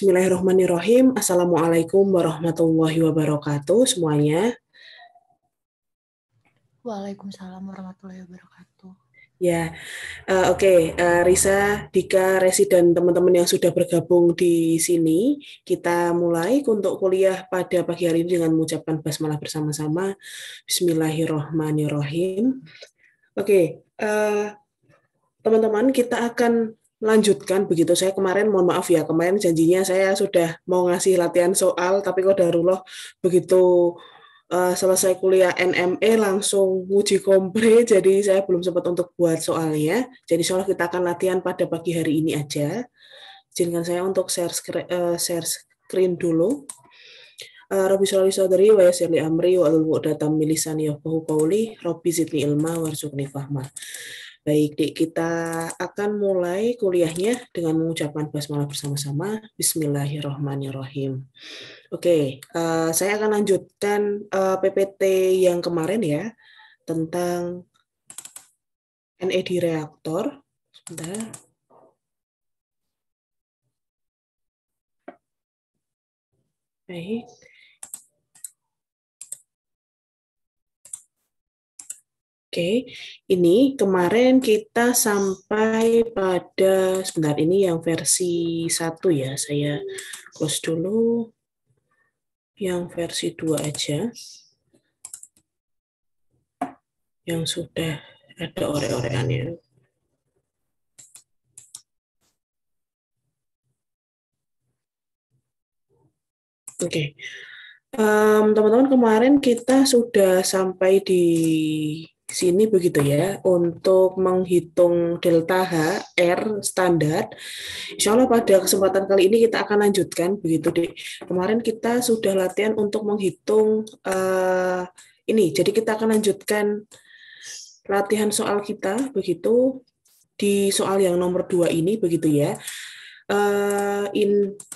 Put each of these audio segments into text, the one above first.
Bismillahirrahmanirrahim. Assalamualaikum warahmatullahi wabarakatuh semuanya. Waalaikumsalam warahmatullahi wabarakatuh. Ya, oke. Risa, Dika, Resi, dan teman-teman yang sudah bergabung di sini, kita mulai untuk kuliah pada pagi hari ini dengan mengucapkan basmalah bersama-sama. Bismillahirrahmanirrahim. Oke, teman-teman, kita akan lanjutkan begitu. Saya kemarin, mohon maaf ya, kemarin janjinya saya sudah mau ngasih latihan soal, tapi qadarullah begitu selesai kuliah NME langsung uji kompre, jadi saya belum sempat untuk buat soalnya. Jadi insya Allah kita akan latihan pada pagi hari ini aja. Izinkan saya untuk share screen dulu. Rabbi sholli sodri wa yassirli amri wa hlul 'uqdatam min lisani yafqahu qawli. Rabbi zidni ilma warzuqni fahma. Baik, Dik, kita akan mulai kuliahnya dengan mengucapkan basmalah bersama-sama. Bismillahirrahmanirrahim. Oke, saya akan lanjutkan PPT yang kemarin ya, tentang NAD reaktor. Sebentar. Baik. Oke, ini kemarin kita sampai pada, sebentar, ini yang versi 1 ya, saya close dulu. Yang versi 2 aja. Yang sudah ada ore-oreannya. Oke. Teman-teman, kemarin kita sudah sampai di sini begitu ya, untuk menghitung delta H R standar. Insya Allah pada kesempatan kali ini kita akan lanjutkan begitu deh. Kemarin kita sudah latihan untuk menghitung ini, jadi kita akan lanjutkan latihan soal kita begitu di soal yang nomor 2 ini begitu ya.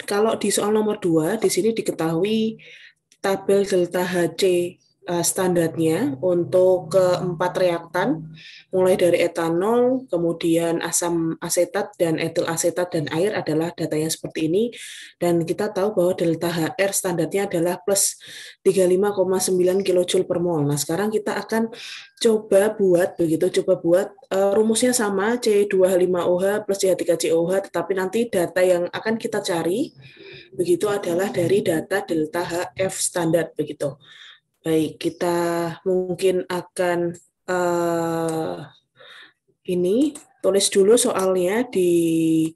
Kalau di soal nomor 2 di sini diketahui tabel delta HC standarnya untuk keempat reaktan, mulai dari etanol, kemudian asam asetat, dan etil asetat, dan air adalah datanya seperti ini. Dan kita tahu bahwa delta HR standarnya adalah plus 35,9 kJ per mol. Nah, sekarang kita akan coba buat rumusnya sama, C2H5OH plus CH3COH, tetapi nanti data yang akan kita cari begitu adalah dari data delta HF standar begitu. Baik, kita mungkin akan ini tulis dulu soalnya di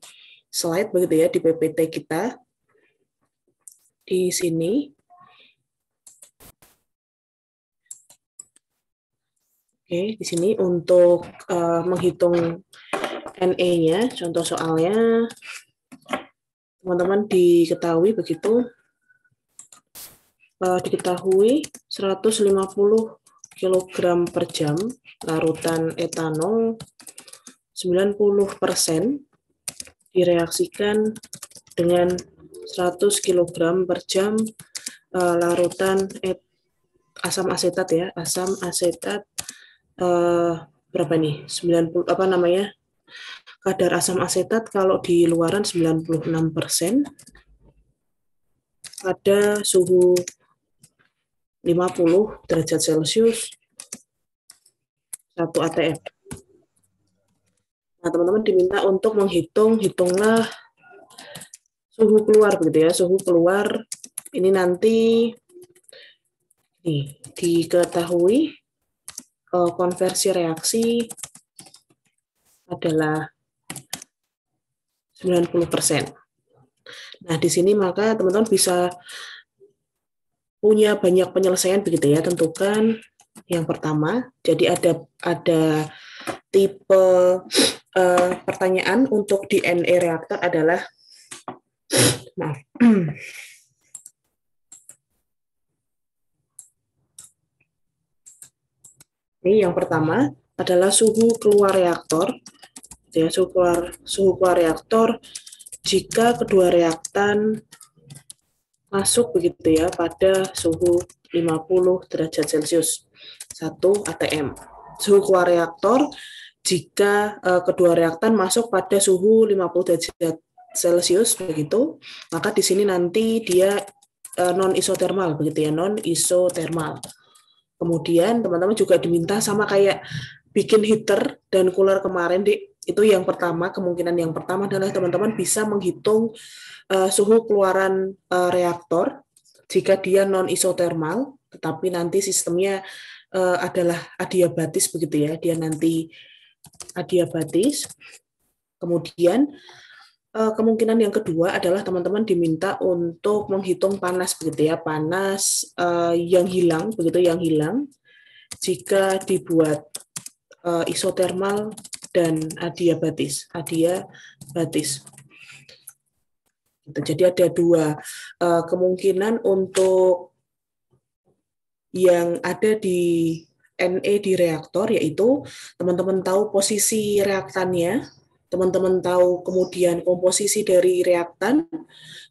slide begitu ya, di PPT kita di sini. Oke, di sini untuk menghitung NE-nya, contoh soalnya teman-teman diketahui begitu. Diketahui 150 kg per jam larutan etanol 90% direaksikan dengan 100 kg per jam larutan asam asetat ya, asam asetat berapa nih? 90 apa namanya? Kadar asam asetat kalau di luaran 96% pada suhu 50 derajat Celcius 1 atm. Nah, teman-teman diminta untuk hitunglah suhu keluar begitu ya, suhu keluar ini nanti diketahui konversi reaksi adalah 90%. Nah, di sini maka teman-teman bisa punya banyak penyelesaian begitu ya. Tentukan yang pertama, jadi ada tipe pertanyaan untuk di NE reaktor adalah maaf. Ini yang pertama adalah suhu keluar reaktor. Ya, suhu keluar reaktor jika kedua reaktan masuk begitu ya pada suhu 50 derajat Celcius 1 atm. Suhu keluar reaktor jika kedua reaktan masuk pada suhu 50 derajat Celcius begitu, maka di sini nanti dia non isotermal begitu ya, non isotermal. Kemudian teman-teman juga diminta sama kayak bikin heater dan cooler kemarin, Dik. Itu yang pertama, kemungkinan yang pertama adalah teman-teman bisa menghitung suhu keluaran reaktor jika dia non isotermal, tetapi nanti sistemnya adalah adiabatis begitu ya, dia nanti adiabatis. Kemudian kemungkinan yang kedua adalah teman-teman diminta untuk menghitung panas begitu ya, panas yang hilang begitu, yang hilang jika dibuat isotermal dan adiabatis. Jadi ada dua kemungkinan untuk yang ada di NE di reaktor, yaitu teman-teman tahu posisi reaktannya, teman-teman tahu kemudian komposisi dari reaktan,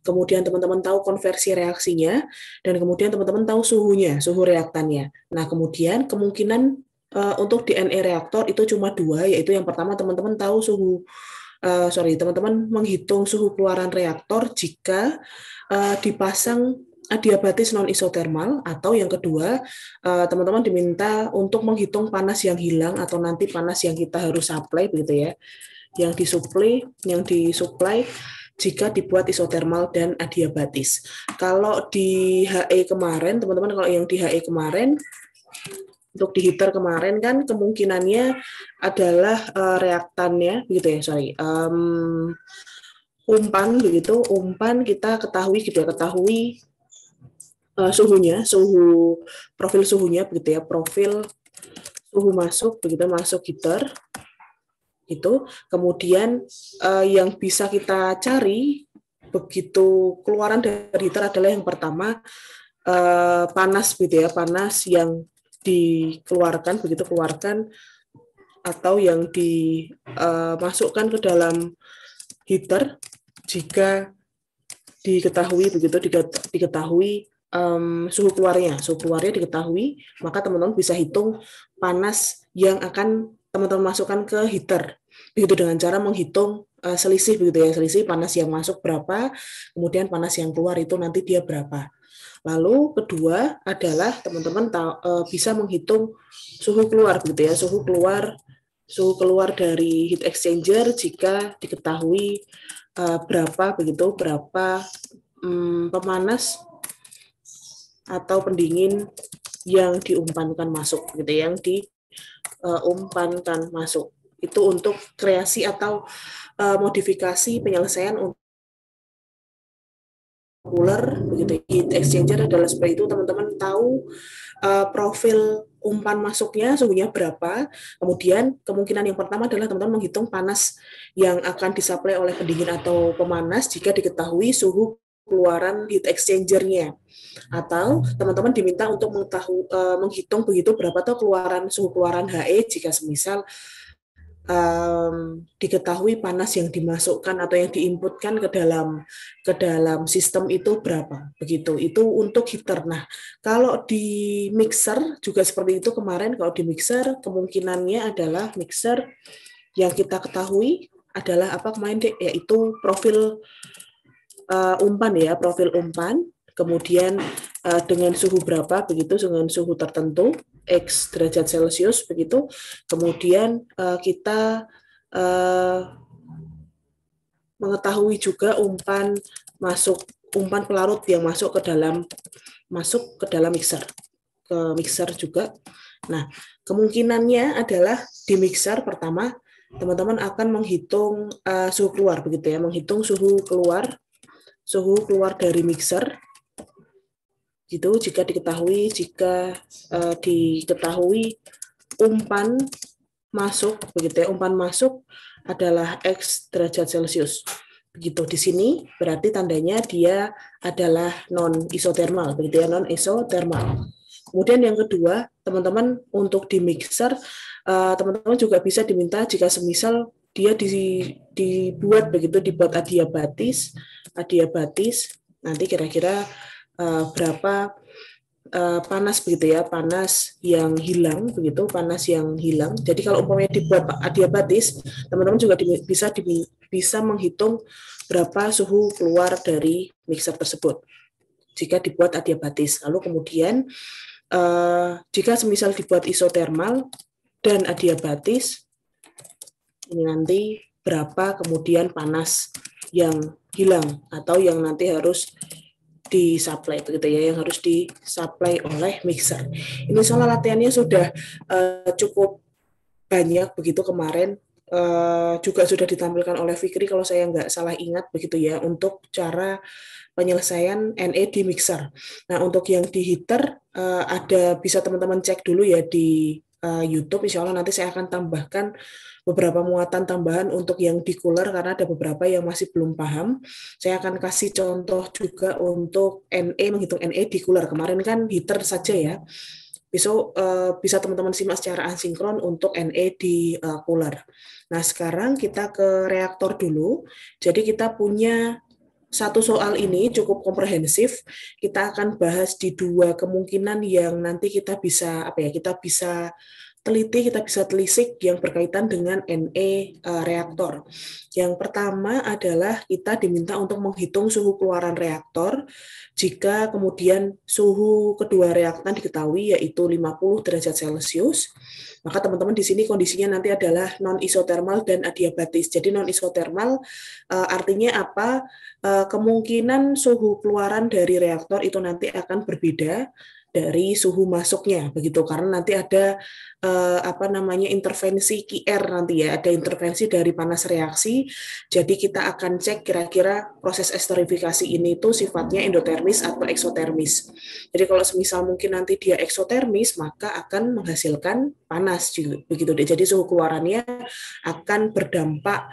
kemudian teman-teman tahu konversi reaksinya, dan kemudian teman-teman tahu suhunya, suhu reaktannya. Nah, kemudian kemungkinan untuk di NE reaktor itu cuma dua, yaitu yang pertama teman-teman tahu teman-teman menghitung suhu keluaran reaktor jika dipasang adiabatis non isotermal, atau yang kedua teman-teman diminta untuk menghitung panas yang hilang atau nanti panas yang kita harus supply begitu ya, yang disuplai jika dibuat isotermal dan adiabatis. Kalau di HE kemarin, teman-teman, kalau yang di HE kemarin untuk di heater kemarin kan kemungkinannya adalah reaktannya begitu ya, umpan begitu, umpan kita ketahui gitu ya, ketahui suhunya, profil suhunya begitu ya, profil suhu masuk begitu, masuk heater itu. Kemudian yang bisa kita cari begitu keluaran dari heater adalah yang pertama panas gitu ya, panas yang dikeluarkan begitu, keluarkan atau yang dimasukkan ke dalam heater jika diketahui begitu, diketahui suhu keluarnya diketahui, maka teman-teman bisa hitung panas yang akan teman-teman masukkan ke heater begitu dengan cara menghitung selisih begitu ya, selisih panas yang masuk berapa, kemudian panas yang keluar itu nanti dia berapa. Lalu kedua adalah teman-teman bisa menghitung suhu keluar begitu ya, suhu keluar dari heat exchanger jika diketahui berapa pemanas atau pendingin yang diumpankan masuk gitu, yang diumpankan masuk. Itu untuk kreasi atau modifikasi penyelesaian untuk cooler begitu. Heat exchanger adalah seperti itu, teman-teman tahu profil umpan masuknya suhunya berapa. Kemudian kemungkinan yang pertama adalah teman-teman menghitung panas yang akan disuplai oleh pendingin atau pemanas jika diketahui suhu keluaran heat exchanger-nya. Atau teman-teman diminta untuk menghitung begitu berapa tuh suhu keluaran HE jika semisal diketahui panas yang dimasukkan atau yang diinputkan ke dalam sistem itu berapa begitu. Itu untuk heater. Nah, kalau di mixer juga seperti itu kemarin. Kalau di mixer kemungkinannya adalah mixer yang kita ketahui adalah apa kemarin, Dek? Yaitu profil umpan ya, profil umpan. Kemudian dengan suhu berapa begitu, dengan suhu tertentu X derajat Celcius begitu. Kemudian kita mengetahui juga umpan pelarut yang masuk ke dalam mixer juga. Nah, kemungkinannya adalah di mixer pertama teman-teman akan menghitung suhu keluar begitu ya, menghitung suhu keluar dari mixer gitu jika diketahui umpan masuk begitu ya, umpan masuk adalah X derajat Celcius begitu. Di sini berarti tandanya dia adalah non isotermal begitu ya, non isotermal. Kemudian yang kedua, teman-teman untuk di mixer teman-teman juga bisa diminta jika semisal dia dibuat adiabatis nanti kira-kira berapa panas begitu ya, panas yang hilang begitu, panas yang hilang. Jadi kalau umpamanya dibuat adiabatis, teman-teman juga bisa menghitung berapa suhu keluar dari mixer tersebut jika dibuat adiabatis. Lalu kemudian jika semisal dibuat isotermal dan adiabatis, ini nanti berapa kemudian panas yang hilang atau yang nanti harus disuplai begitu ya, yang harus disuplai oleh mixer. Ini soal latihannya sudah cukup banyak begitu kemarin, juga sudah ditampilkan oleh Fikri kalau saya nggak salah ingat begitu ya, untuk cara penyelesaian NE di mixer. Nah, untuk yang di heater ada, bisa teman-teman cek dulu ya di YouTube. Insya Allah nanti saya akan tambahkan beberapa muatan tambahan untuk yang di cooler karena ada beberapa yang masih belum paham. Saya akan kasih contoh juga untuk NE, menghitung NE di cooler. Kemarin kan heater saja ya. Besok bisa teman-teman simak secara asinkron untuk NE di cooler. Nah, sekarang kita ke reaktor dulu. Jadi kita punya satu soal ini cukup komprehensif. Kita akan bahas di dua kemungkinan yang nanti kita bisa kita bisa teliti, kita bisa telisik yang berkaitan dengan NE reaktor. Yang pertama adalah kita diminta untuk menghitung suhu keluaran reaktor jika kemudian suhu kedua reaktan diketahui yaitu 50 derajat Celcius. Maka teman-teman di sini kondisinya nanti adalah non isotermal dan adiabatis. Jadi non isotermal artinya apa? Kemungkinan suhu keluaran dari reaktor itu nanti akan berbeda dari suhu masuknya begitu, karena nanti ada intervensi QR, nanti ya ada intervensi dari panas reaksi. Jadi kita akan cek kira-kira proses esterifikasi ini tuh sifatnya endotermis atau eksotermis. Jadi kalau semisal mungkin nanti dia eksotermis, maka akan menghasilkan panas juga begitu deh. Jadi suhu keluarannya akan berdampak,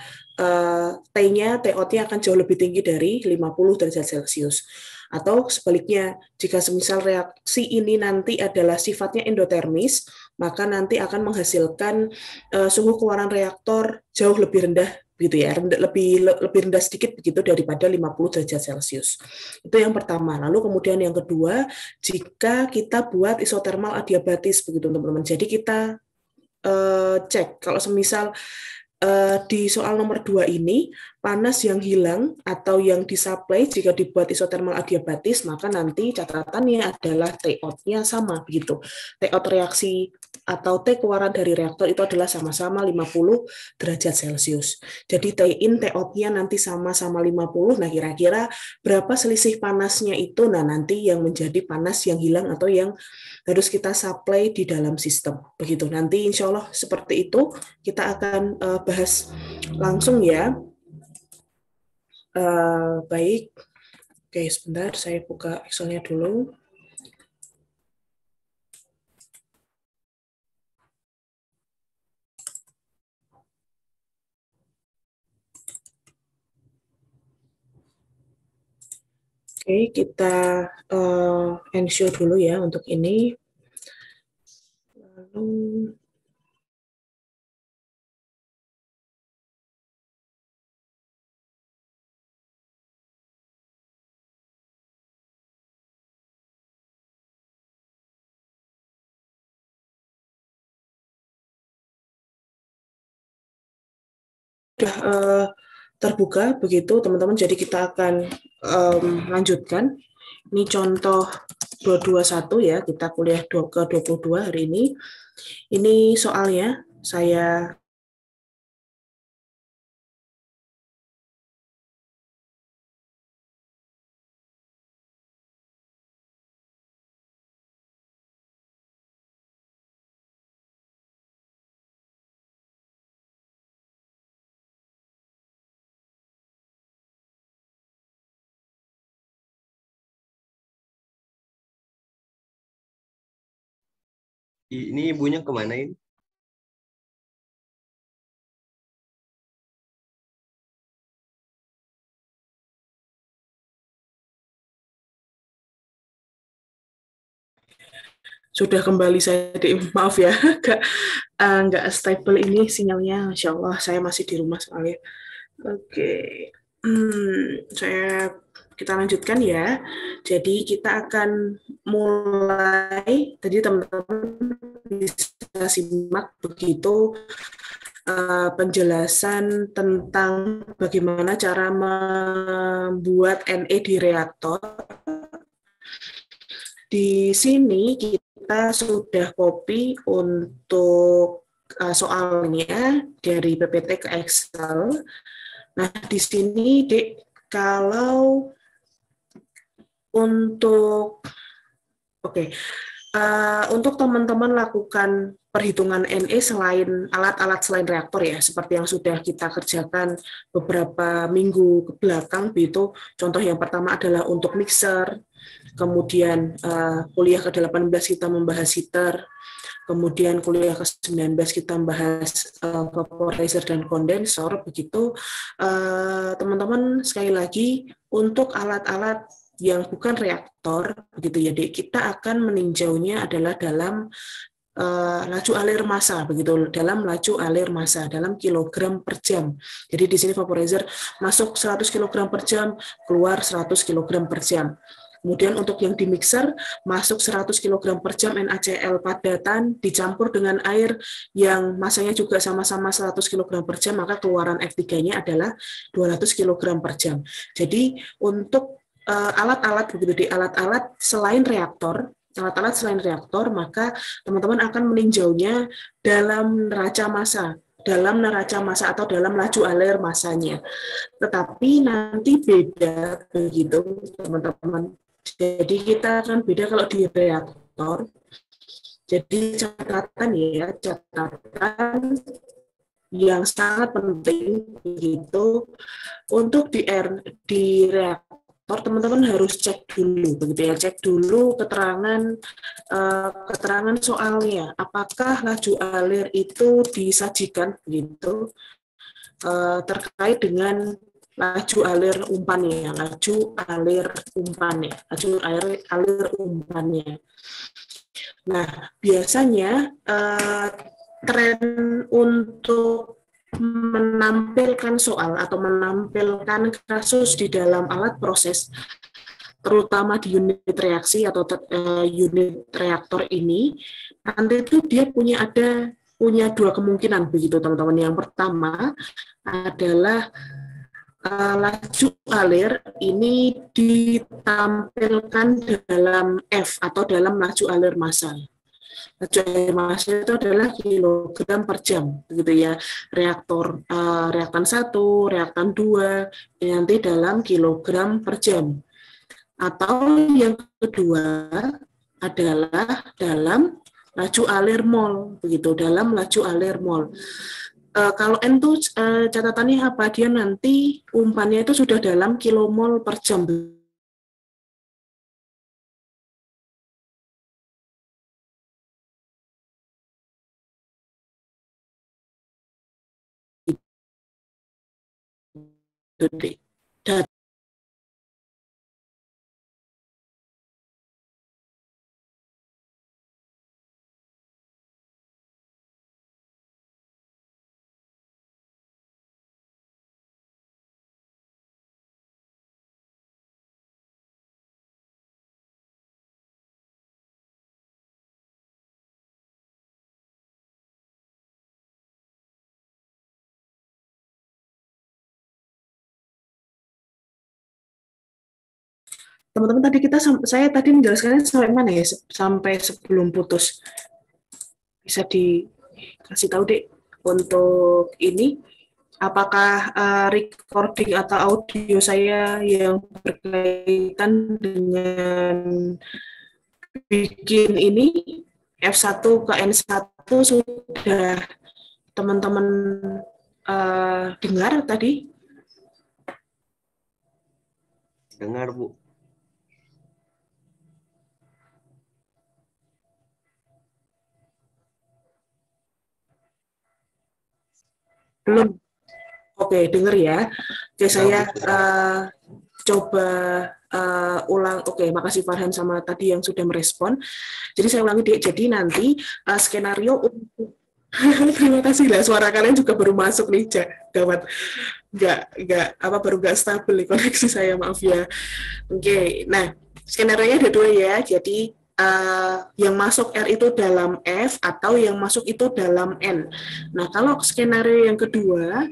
T-nya, TO-nya akan jauh lebih tinggi dari 50 derajat Celcius. Atau sebaliknya, jika semisal reaksi ini nanti adalah sifatnya endotermis, maka nanti akan menghasilkan suhu keluaran reaktor jauh lebih rendah gitu ya, lebih rendah sedikit begitu daripada 50 derajat Celcius. Itu yang pertama. Lalu kemudian yang kedua, jika kita buat isotermal adiabatis begitu teman-teman. Jadi kita cek kalau semisal di soal nomor 2 ini, panas yang hilang atau yang disuplai jika dibuat isotermal adiabatis, maka nanti catatannya adalah T-out-nya sama begitu. T-out reaksi atau T keluaran dari reaktor itu adalah sama-sama 50 derajat Celcius. Jadi T-in, T-out-nya nanti sama-sama 50. Nah, kira-kira berapa selisih panasnya itu? Nah, nanti yang menjadi panas yang hilang atau yang harus kita supply di dalam sistem. Begitu. Nanti insya Allah seperti itu kita akan bahas langsung ya. Baik. Oke, sebentar saya buka Excel-nya dulu. Oke, kita ensure dulu ya untuk ini. Lalu sudah terbuka begitu teman-teman, jadi kita akan lanjutkan. Ini contoh 221 ya, kita kuliah ke 22 hari ini. Ini soalnya saya Ini ibunya kemana ini? sudah kembali, saya maaf ya, nggak stable ini sinyalnya. Insya Allah saya masih di rumah soalnya. Oke, kita lanjutkan ya. Jadi kita akan mulai. Tadi teman-teman bisa simak begitu penjelasan tentang bagaimana cara membuat NE di reaktor. Di sini kita sudah copy untuk soalnya dari PPT ke Excel. Nah, di sini, Dek, kalau untuk untuk teman-teman lakukan perhitungan NE selain alat-alat selain reaktor ya, seperti yang sudah kita kerjakan beberapa minggu ke belakang, begitu. Contoh yang pertama adalah untuk mixer, kemudian kuliah ke-18 kita membahas heater, kemudian kuliah ke-19 kita membahas vaporizer dan kondensor, begitu. Teman-teman, sekali lagi, untuk alat-alat yang bukan reaktor, begitu ya, Dek, kita akan meninjaunya adalah dalam laju alir massa, begitu, dalam laju alir massa, dalam kilogram per jam. Jadi di sini vaporizer masuk 100 kg per jam, keluar 100 kg per jam. Kemudian untuk yang di mixer, masuk 100 kg per jam NaCl padatan, dicampur dengan air yang masanya juga sama-sama 100 kg per jam, maka keluaran F3-nya adalah 200 kg per jam. Jadi untuk alat-alat, begitu, di alat-alat selain reaktor, maka teman-teman akan meninjaunya dalam neraca massa, atau dalam laju alir massanya. Tetapi nanti beda, begitu, teman-teman. Jadi kita akan beda kalau di reaktor. Jadi catatan yang sangat penting, begitu, untuk di reaktor, teman-teman harus cek dulu, begitu ya, cek dulu keterangan soalnya, apakah laju alir itu disajikan, begitu, terkait dengan laju alir umpannya, Nah, biasanya tren untuk menampilkan soal atau menampilkan kasus di dalam alat proses, terutama di unit reaksi atau unit reaktor ini, nanti itu dia punya dua kemungkinan, begitu, teman-teman. Yang pertama adalah laju alir ini ditampilkan dalam F atau dalam laju alir massa. Laju alir massa itu adalah kilogram per jam, begitu ya. Reaktan 1, reaktan 2, ini nanti dalam kilogram per jam. Atau yang kedua adalah dalam laju alir mol, begitu, dalam laju alir mol. Kalau N itu catatannya apa? Dia nanti umpannya itu sudah dalam kilomol per jam. Teman-teman, saya tadi menjelaskannya sampai mana ya? Sampai sebelum putus. Bisa dikasih tahu, Dek, untuk ini, apakah recording atau audio saya yang berkaitan dengan bikin ini F1 ke N1 sudah teman-teman dengar tadi? Dengar, Bu. Belum? Oke, dengar ya. Oke, saya coba ulang. Oke, makasih Farhan sama tadi yang sudah merespon. Jadi saya ulangi, Dek. Jadi nanti skenario untuk terima kasih lah, suara kalian juga baru masuk nih, gawat. Baru nggak stabil nih koneksi saya, maaf ya. Oke, nah skenario-nya ada dua ya. Jadi yang masuk R itu dalam F atau yang masuk itu dalam N. Nah, kalau skenario yang kedua,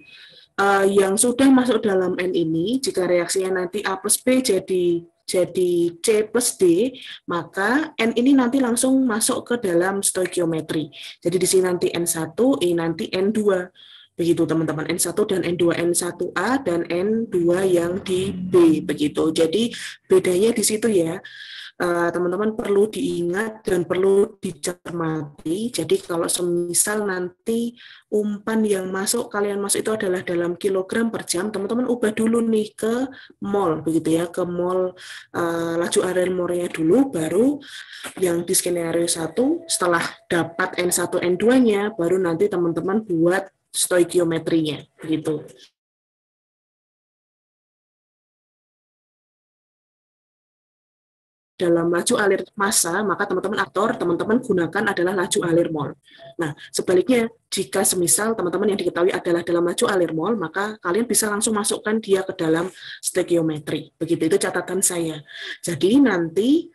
yang sudah masuk dalam N ini, jika reaksinya nanti A plus B jadi C plus D, maka N ini nanti langsung masuk ke dalam stoikiometri. Jadi di sini nanti N1, ini nanti N2. Begitu teman-teman, N1 dan N2, N1A dan N2 yang di B. Begitu. Jadi bedanya di situ ya. Teman-teman perlu diingat dan perlu dicermati. Jadi kalau semisal nanti umpan yang masuk, kalian masuk itu adalah dalam kilogram per jam, teman-teman ubah dulu nih ke mol, begitu ya, ke mol laju area molnya dulu, baru yang di skenario 1, setelah dapat N1, N2-nya, baru nanti teman-teman buat stoikiometrinya, begitu. Dalam laju alir massa, maka teman-teman gunakan adalah laju alir mol. Nah, sebaliknya, jika semisal teman-teman yang diketahui adalah dalam laju alir mol, maka kalian bisa langsung masukkan dia ke dalam stoikiometri. Begitu, itu catatan saya. Jadi nanti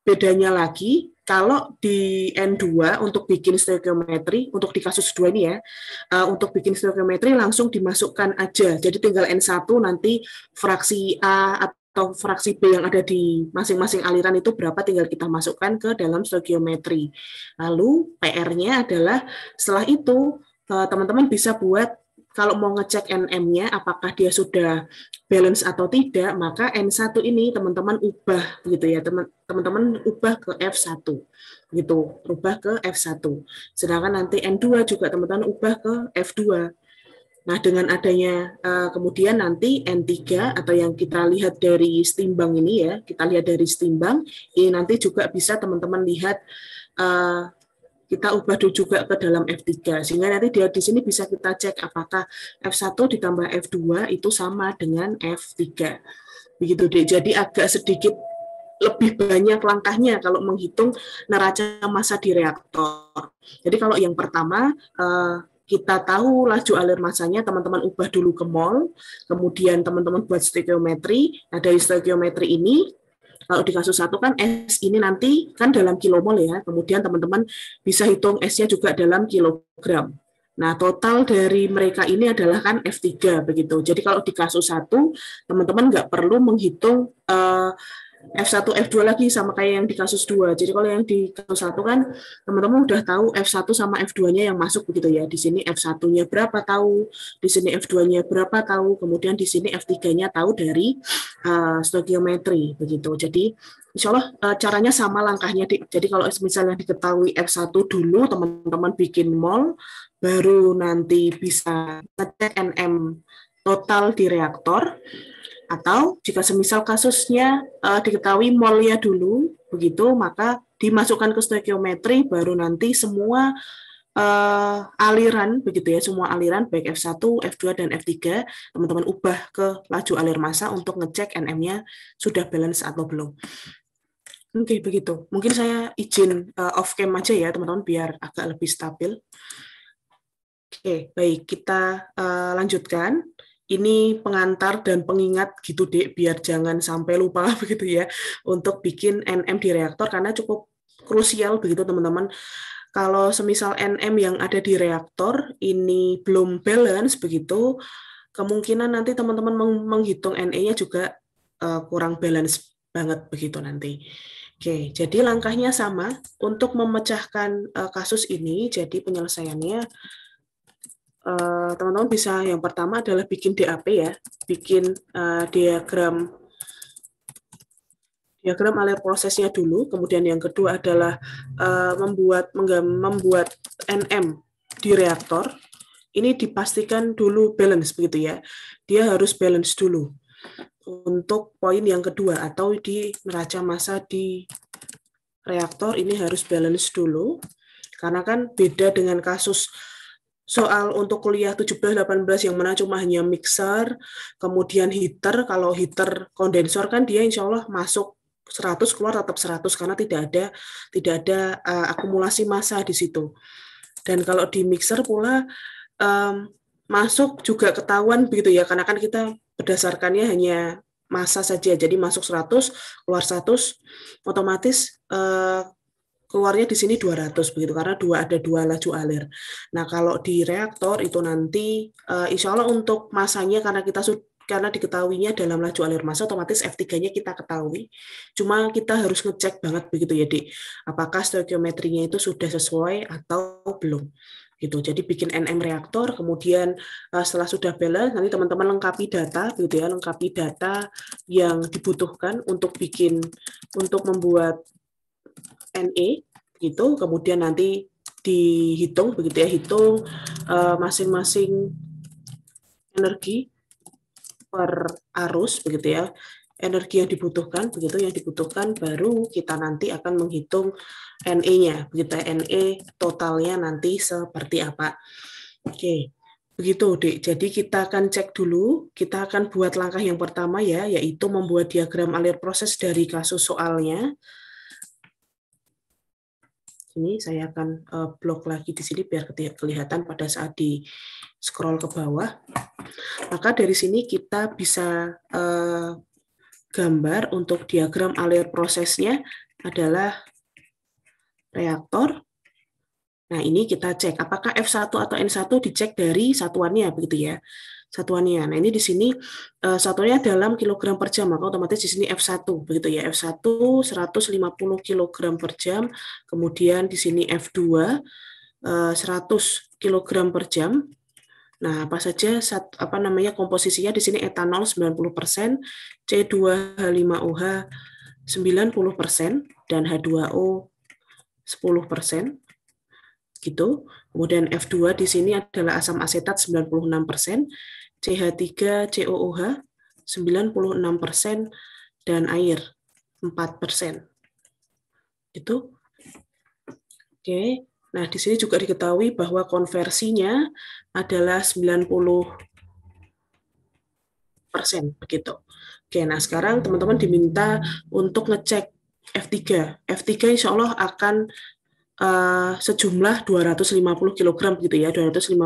bedanya lagi, kalau di N2 untuk bikin stoikiometri, untuk di kasus 2 ini ya, untuk bikin stoikiometri langsung dimasukkan aja. Jadi tinggal N1 nanti fraksi A atau fraksi B yang ada di masing-masing aliran itu berapa tinggal kita masukkan ke dalam stoikiometri. Lalu PR-nya adalah setelah itu teman-teman bisa buat kalau mau ngecek NM-nya apakah dia sudah balance atau tidak, maka N1 ini teman-teman ubah gitu ya, teman-teman ubah ke F1 gitu, ubah ke F1. Sedangkan nanti N2 juga teman-teman ubah ke F2. Nah, dengan adanya kemudian nanti N3 atau yang kita lihat dari setimbang ini ya, kita lihat dari setimbang, ini nanti juga bisa teman-teman lihat kita ubah juga ke dalam F3, sehingga nanti dia di sini bisa kita cek apakah F1 ditambah F2 itu sama dengan F3. Begitu deh, jadi agak sedikit lebih banyak langkahnya kalau menghitung neraca massa di reaktor. Jadi kalau yang pertama, kita tahu laju alir massanya, teman-teman ubah dulu ke mol, kemudian teman-teman buat stoikiometri. Nah, dari stoikiometri ini, kalau di kasus 1 kan S ini nanti kan dalam kilomol ya, kemudian teman-teman bisa hitung S-nya juga dalam kilogram. Nah, total dari mereka ini adalah kan F3 begitu. Jadi kalau di kasus 1, teman-teman nggak perlu menghitung F1, F2 lagi sama kayak yang di kasus 2. Jadi kalau yang di kasus 1 kan teman-teman udah tahu F1 sama F2-nya yang masuk begitu ya. Di sini F1-nya berapa tahu, di sini F2-nya berapa tahu, kemudian di sini F3-nya tahu dari stoikiometri begitu. Jadi insya Allah caranya sama langkahnya. Jadi kalau misalnya diketahui F1 dulu, teman-teman bikin mol, baru nanti bisa ngecek NM total di reaktor. Atau jika semisal kasusnya diketahui molnya dulu, begitu, maka dimasukkan ke stoikiometri, baru nanti semua aliran, begitu ya, semua aliran, baik F1, F2, dan F3, teman-teman ubah ke laju alir massa untuk ngecek NM-nya sudah balance atau belum. Oke, begitu. Mungkin saya izin off-cam aja ya, teman-teman, biar agak lebih stabil. Oke, baik, kita lanjutkan. Ini pengantar dan pengingat gitu deh, biar jangan sampai lupa begitu ya, untuk bikin NM di reaktor, karena cukup krusial begitu teman-teman. Kalau semisal NM yang ada di reaktor ini belum balance begitu, kemungkinan nanti teman-teman menghitung NE-nya juga kurang balance banget begitu nanti. Oke, jadi langkahnya sama untuk memecahkan kasus ini. Jadi penyelesaiannya teman-teman bisa, yang pertama adalah bikin DAP ya, bikin diagram alir prosesnya dulu, kemudian yang kedua adalah membuat NM di reaktor. Ini dipastikan dulu balance begitu ya, dia harus balance dulu untuk poin yang kedua, atau di neraca massa di reaktor ini harus balance dulu, karena kan beda dengan kasus soal untuk kuliah 17-18 yang mana cuma hanya mixer, kemudian heater. Kalau heater kondensor kan dia insya Allah masuk 100, keluar tetap 100, karena tidak ada akumulasi massa di situ. Dan kalau di mixer pula masuk juga ketahuan begitu ya, karena kan kita berdasarkannya hanya massa saja. Jadi masuk 100, keluar 100, otomatis keluarnya di sini 200 begitu, karena ada dua laju alir. Nah, kalau di reaktor itu nanti insya Allah untuk massanya karena diketahuinya dalam laju alir massa, otomatis F3-nya kita ketahui. Cuma kita harus ngecek banget begitu ya, Dik. Apakah stoikiometrinya itu sudah sesuai atau belum. Gitu. Jadi bikin NM reaktor, kemudian setelah sudah balance, nanti teman-teman lengkapi data, gitu ya, lengkapi data yang dibutuhkan untuk membuat NE, gitu. Kemudian nanti dihitung, begitu ya, hitung masing-masing energi per arus, begitu ya, energi yang dibutuhkan, baru kita nanti akan menghitung NE-nya, begitu, NE totalnya nanti seperti apa. Oke, begitu, Dik. Jadi kita akan cek dulu, kita akan buat langkah yang pertama ya, yaitu membuat diagram alir proses dari kasus soalnya. Ini saya akan blok lagi di sini biar kelihatan pada saat di scroll ke bawah. Maka dari sini kita bisa gambar untuk diagram alir prosesnya adalah reaktor. Nah, ini kita cek apakah F1 atau N1 dicek dari satuannya, begitu ya. Satuannya. Nah, ini di sini satuannya dalam kilogram per jam, maka otomatis di sini F1, begitu ya. F1 150 kilogram per jam, kemudian di sini F2 100 kilogram per jam. Nah, apa saja komposisinya di sini etanol 90%, C2H5OH 90% dan H2O 10%. Gitu. Kemudian F2 di sini adalah asam asetat 96%, CH3COOH 96% dan air 4%. Gitu. Oke. Nah, di sini juga diketahui bahwa konversinya adalah 90%, begitu. Oke, nah sekarang teman-teman diminta untuk ngecek F3. F3 insya Allah akan sejumlah 250 kg gitu ya, 250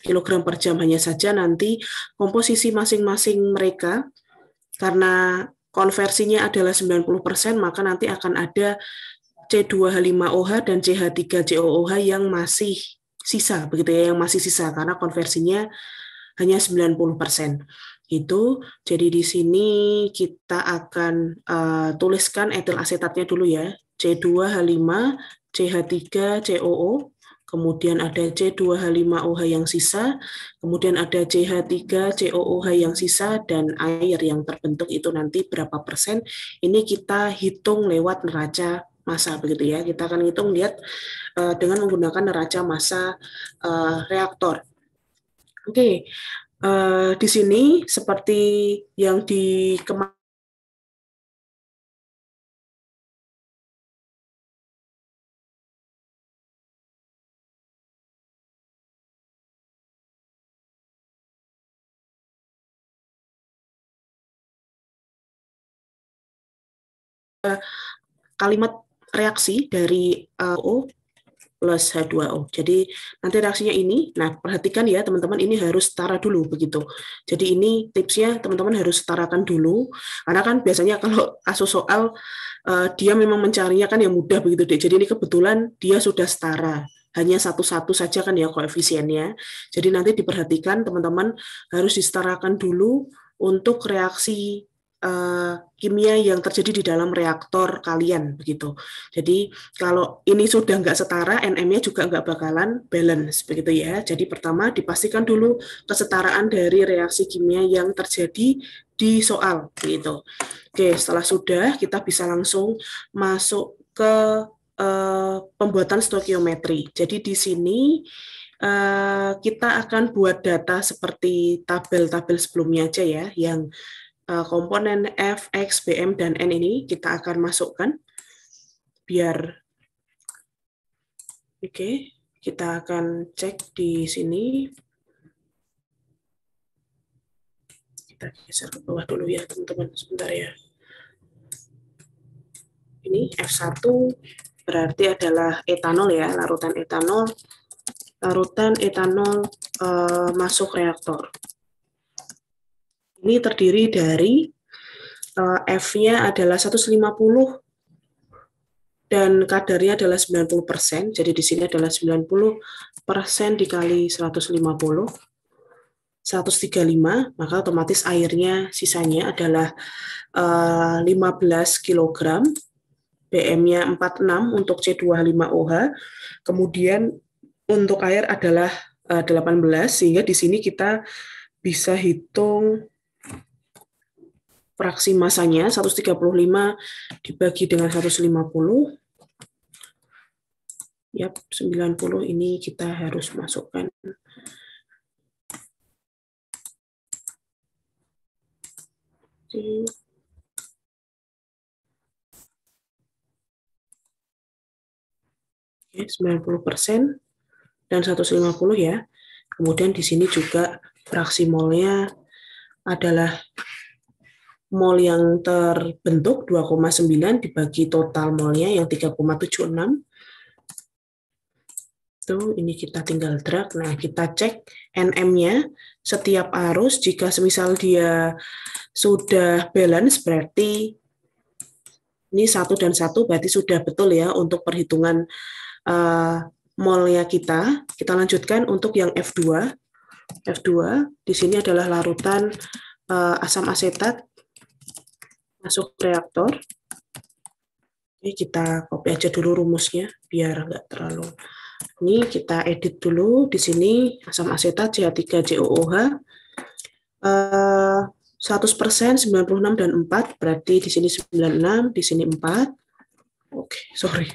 kg per jam. Hanya saja nanti komposisi masing-masing mereka, karena konversinya adalah 90%, maka nanti akan ada C2H5OH dan CH3COOH yang masih sisa, begitu ya, yang masih sisa karena konversinya hanya 90%. Itu. Jadi di sini kita akan tuliskan etil asetatnya dulu ya. C2H5, CH3COO, kemudian ada C2H5OH yang sisa, kemudian ada CH3COOH yang sisa, dan air yang terbentuk itu nanti berapa persen. Ini kita hitung lewat neraca massa, begitu ya. Kita akan hitung lihat dengan menggunakan neraca massa reaktor. Oke, di sini seperti yang di kemarin kalimat reaksi dari O plus H2O. Jadi nanti reaksinya ini, nah perhatikan ya teman-teman, ini harus setara dulu begitu. Jadi ini tipsnya teman-teman harus setarakan dulu, karena kan biasanya kalau kasus soal dia memang mencarinya kan yang mudah begitu deh. Jadi ini kebetulan dia sudah setara, hanya satu-satu saja kan ya koefisiennya. Jadi nanti diperhatikan teman-teman harus disetarakan dulu untuk reaksi kimia yang terjadi di dalam reaktor kalian begitu. Jadi kalau ini sudah nggak setara, NM-nya juga nggak bakalan balance begitu ya. Jadi pertama dipastikan dulu kesetaraan dari reaksi kimia yang terjadi di soal gitu. Oke, setelah sudah kita bisa langsung masuk ke pembuatan stoikiometri. Jadi di sini kita akan buat data seperti tabel-tabel sebelumnya aja ya, yang komponen F, X, BM, dan N ini kita akan masukkan biar oke, kita akan cek di sini. Kita geser ke bawah dulu ya teman-teman, sebentar ya. Ini F1 berarti adalah etanol ya, larutan etanol masuk reaktor. Ini terdiri dari F-nya adalah 150 dan kadarnya adalah 90%. Jadi di sini adalah 90% dikali 150, 135, maka otomatis airnya sisanya adalah 15 kg, BM-nya 46 untuk C2H5OH, kemudian untuk air adalah 18, sehingga di sini kita bisa hitung fraksi masanya 135 dibagi dengan 150. Yap, 90 ini kita harus masukkan. Oke, 90% dan 150 ya. Kemudian di sini juga fraksi molnya adalah mol yang terbentuk 2,9 dibagi total molnya yang 3,76. Tuh, ini kita tinggal drag. Nah, kita cek NM-nya setiap arus. Jika semisal dia sudah balance, berarti ini 1 dan 1 berarti sudah betul ya untuk perhitungan molnya kita. Kita lanjutkan untuk yang F2. F2 di sini adalah larutan asam asetat masuk reaktor. Ini kita copy aja dulu rumusnya biar nggak terlalu. Ini kita edit dulu di sini asam asetat CH3COOH 100% 96 dan 4 berarti di sini 96, di sini 4. Oke, sorry.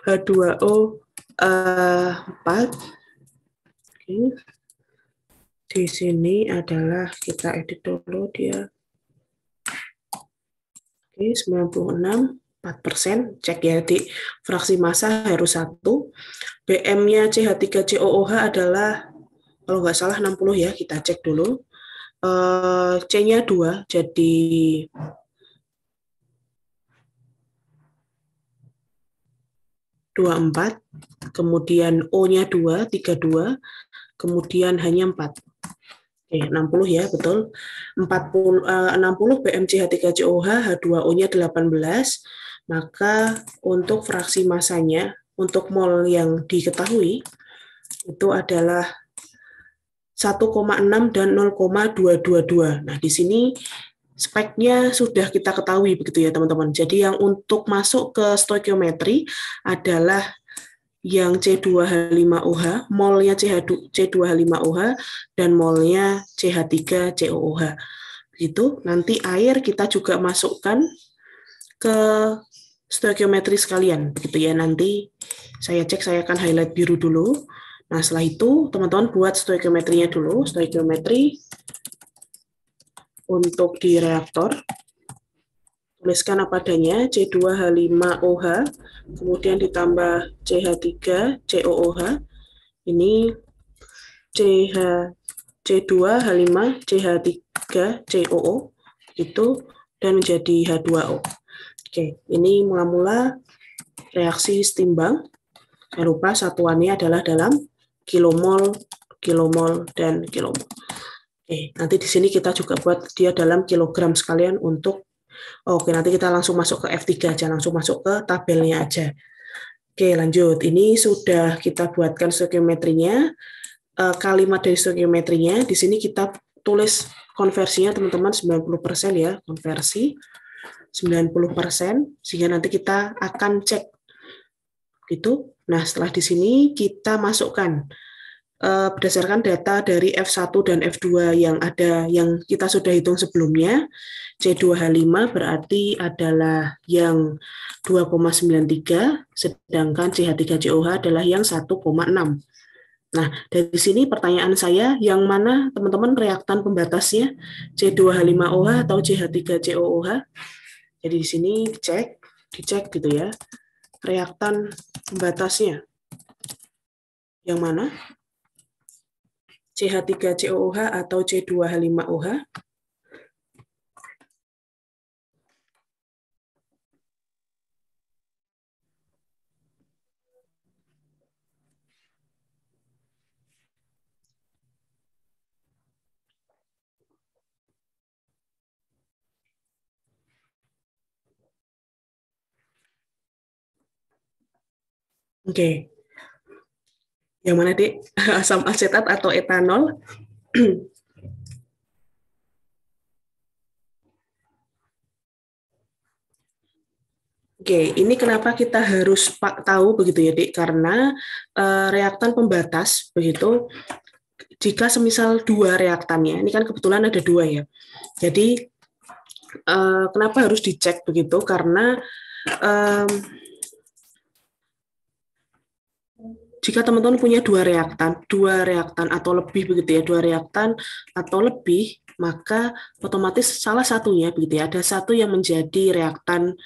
H2O 4. Oke. Di sini adalah kita edit dulu dia. Oke, 96, 4%. Cek ya, di fraksi massa harus 1. BM-nya CH3COOH adalah, kalau nggak salah 60 ya, kita cek dulu. C-nya 2, jadi 24. Kemudian O-nya 2, 32. Kemudian hanya 4. Oke, 60 ya, betul. 60 BmCH3COH, H2O-nya 18, maka untuk fraksi massanya, untuk mol yang diketahui, itu adalah 1,6 dan 0,222. Nah, di sini speknya sudah kita ketahui begitu ya, teman-teman. Jadi yang untuk masuk ke stoikiometri adalah yang C2H5OH, molnya C2H5OH, dan molnya CH3COOH. Begitu, nanti air kita juga masukkan ke stoikiometri sekalian. Begitu ya, nanti saya cek, saya akan highlight biru dulu. Nah, setelah itu, teman-teman buat stoikiometrinya dulu. Stoikiometri untuk di reaktor. Tuliskan apa adanya, C2H5OH, kemudian ditambah CH3COOH, ini CH, C2H5, CH3COO, itu, dan menjadi H2O. Oke, ini mula-mula reaksi setimbang. Jangan lupa satuannya adalah dalam kilomol, kilomol, dan kilomol. Oke, nanti di sini kita juga buat dia dalam kilogram sekalian untuk. Oke, nanti kita langsung masuk ke F3 aja, langsung masuk ke tabelnya aja. Oke, lanjut. Ini sudah kita buatkan stoikiometrinya. Kalimat dari stoikiometrinya, di sini kita tulis konversinya, teman-teman, 90% ya, konversi 90%, sehingga nanti kita akan cek. Gitu. Nah, setelah di sini kita masukkan berdasarkan data dari F1 dan F2 yang ada, yang kita sudah hitung sebelumnya. C2H5 berarti adalah yang 2,93, sedangkan CH3COH adalah yang 1,6. Nah, dari sini pertanyaan saya, yang mana teman-teman reaktan pembatasnya? C2H5OH atau CH3COOH? Jadi di sini dicek gitu ya. Reaktan pembatasnya. Yang mana? CH3COOH atau C2H5OH? Oke. Yang mana, Dek? Asam asetat atau etanol? Oke, ini kenapa kita harus tahu begitu ya, Dek? Karena reaktan pembatas begitu. Jika semisal dua reaktannya, ini kan kebetulan ada dua ya. Jadi kenapa harus dicek begitu? Karena jika teman-teman punya dua reaktan atau lebih begitu ya, dua reaktan atau lebih, maka otomatis salah satunya begitu ya, ada satu yang menjadi reaktan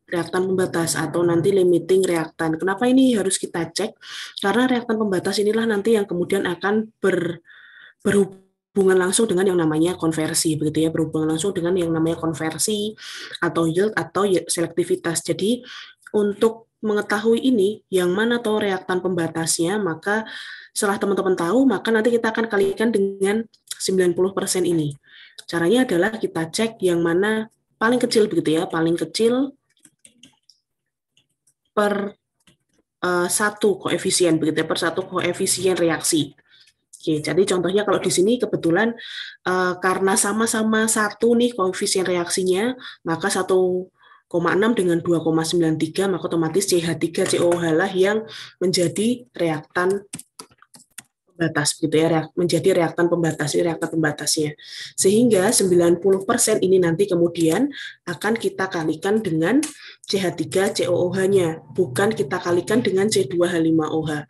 pembatas atau nanti limiting reaktan. Kenapa ini harus kita cek? Karena reaktan pembatas inilah nanti yang kemudian akan berhubungan langsung dengan yang namanya konversi, begitu ya, berhubungan langsung dengan yang namanya konversi atau yield atau selektivitas. Jadi untuk mengetahui ini, yang mana tuh reaktan pembatasnya, maka setelah teman-teman tahu, maka nanti kita akan kalikan dengan 90% ini. Caranya adalah kita cek yang mana paling kecil begitu ya, paling kecil per satu koefisien begitu ya, per satu koefisien reaksi. Oke, jadi contohnya kalau di sini kebetulan karena sama-sama satu nih koefisien reaksinya, maka 1,6 dengan 2,93 maka otomatis CH3COOH lah yang menjadi reaktan pembatas gitu ya, menjadi reaktan pembatas, ini reaktan pembatasnya. Sehingga 90% ini nanti kemudian akan kita kalikan dengan CH3COOH-nya, bukan kita kalikan dengan C2H5OH.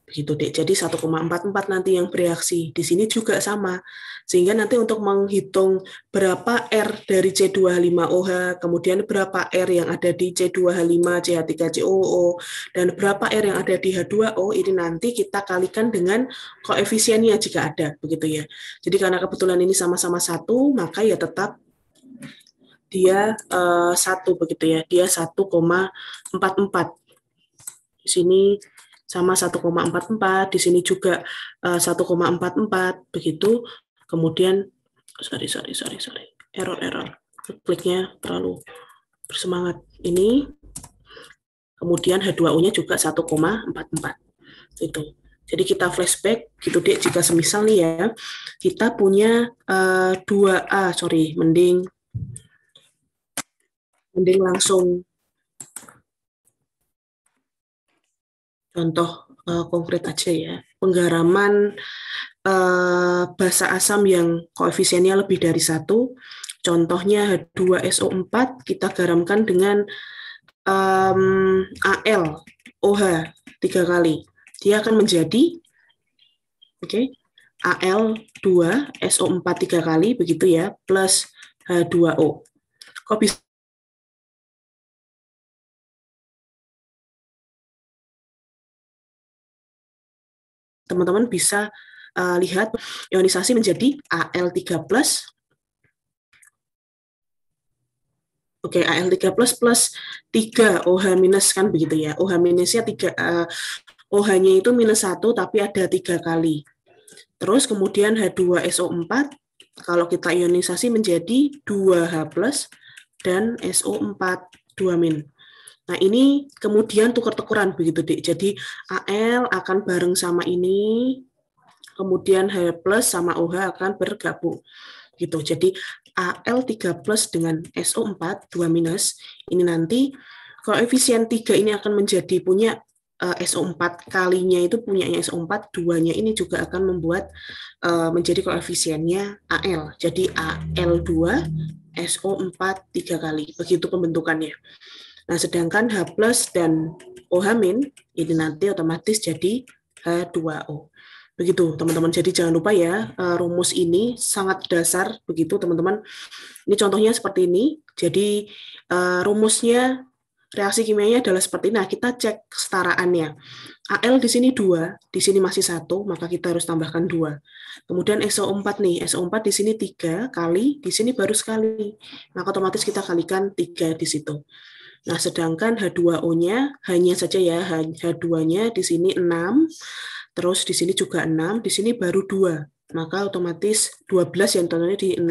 Begitu, Dek. Jadi 1,44 nanti yang bereaksi. Di sini juga sama. Sehingga nanti untuk menghitung berapa R dari C2H5OH, kemudian berapa R yang ada di C2H5, CH3COO, dan berapa R yang ada di H2O, ini nanti kita kalikan dengan koefisiennya jika ada. Begitu ya. Jadi karena kebetulan ini sama-sama satu, maka ya tetap dia satu begitu ya. Dia 1,44. Di sini sama 1,44, di sini juga 1,44 begitu. Kemudian sorry, error. Kliknya terlalu bersemangat. Ini kemudian H2O-nya juga 1,44. Itu. Jadi kita flashback gitu, Dek, jika semisal nih ya, kita punya 2A, mending langsung contoh konkret aja ya, penggaraman basa asam yang koefisiennya lebih dari 1, contohnya H2SO4, kita garamkan dengan AlOH 3 kali. Dia akan menjadi Al2SO4 3 kali, begitu ya, plus H2O. Kok bisa? Teman-teman bisa lihat ionisasi menjadi Al3+. Oke, Al3+ plus 3 OH minus kan begitu ya. OH minusnya 3, OH-nya itu minus 1 tapi ada 3 kali. Terus kemudian H2SO4 kalau kita ionisasi menjadi 2H+ dan SO4 2-. Nah, ini kemudian tukar-tukuran begitu, Dek. Jadi Al akan bareng sama ini, kemudian H+ sama OH akan bergabung. Gitu. Jadi Al3+ dengan SO4 2-, ini nanti koefisien 3 ini akan menjadi punya SO4 kalinya itu punyanya SO4, 2-nya ini juga akan membuat menjadi koefisiennya Al. Jadi Al2 SO4 3 kali. Begitu pembentukannya. Nah, sedangkan H+ dan OH- ini nanti otomatis jadi H2O. Begitu, teman-teman. Jadi jangan lupa ya, rumus ini sangat dasar begitu, teman-teman. Ini contohnya seperti ini. Jadi rumusnya reaksi kimianya adalah seperti ini. Nah, kita cek kesetaraannya. Al di sini 2, di sini masih 1, maka kita harus tambahkan 2. Kemudian SO4 nih, SO4 di sini 3 kali, di sini baru sekali. Maka otomatis kita kalikan 3 di situ. Nah, sedangkan H2O-nya hanya saja ya, H2-nya di sini 6, terus di sini juga 6, di sini baru 2. maka otomatis 12 yang contohnya di 6,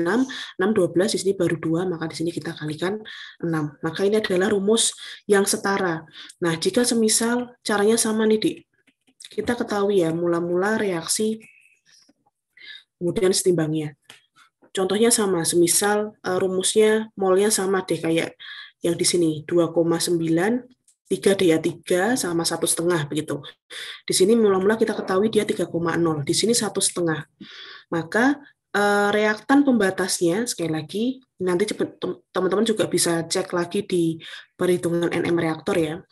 12 di sini baru 2, maka di sini kita kalikan 6. Maka ini adalah rumus yang setara. Nah, jika semisal caranya sama nih, Dik. Kita ketahui ya, mula-mula reaksi, kemudian setimbangnya. Contohnya sama, semisal rumusnya molnya sama deh kayak yang di sini, 2,9, 3 dia 3 sama 1,5 begitu. Di sini mula-mula kita ketahui dia 3,0, di sini 1,5. Maka reaktan pembatasnya sekali lagi nanti teman-teman juga bisa cek lagi di perhitungan NM reaktor ya.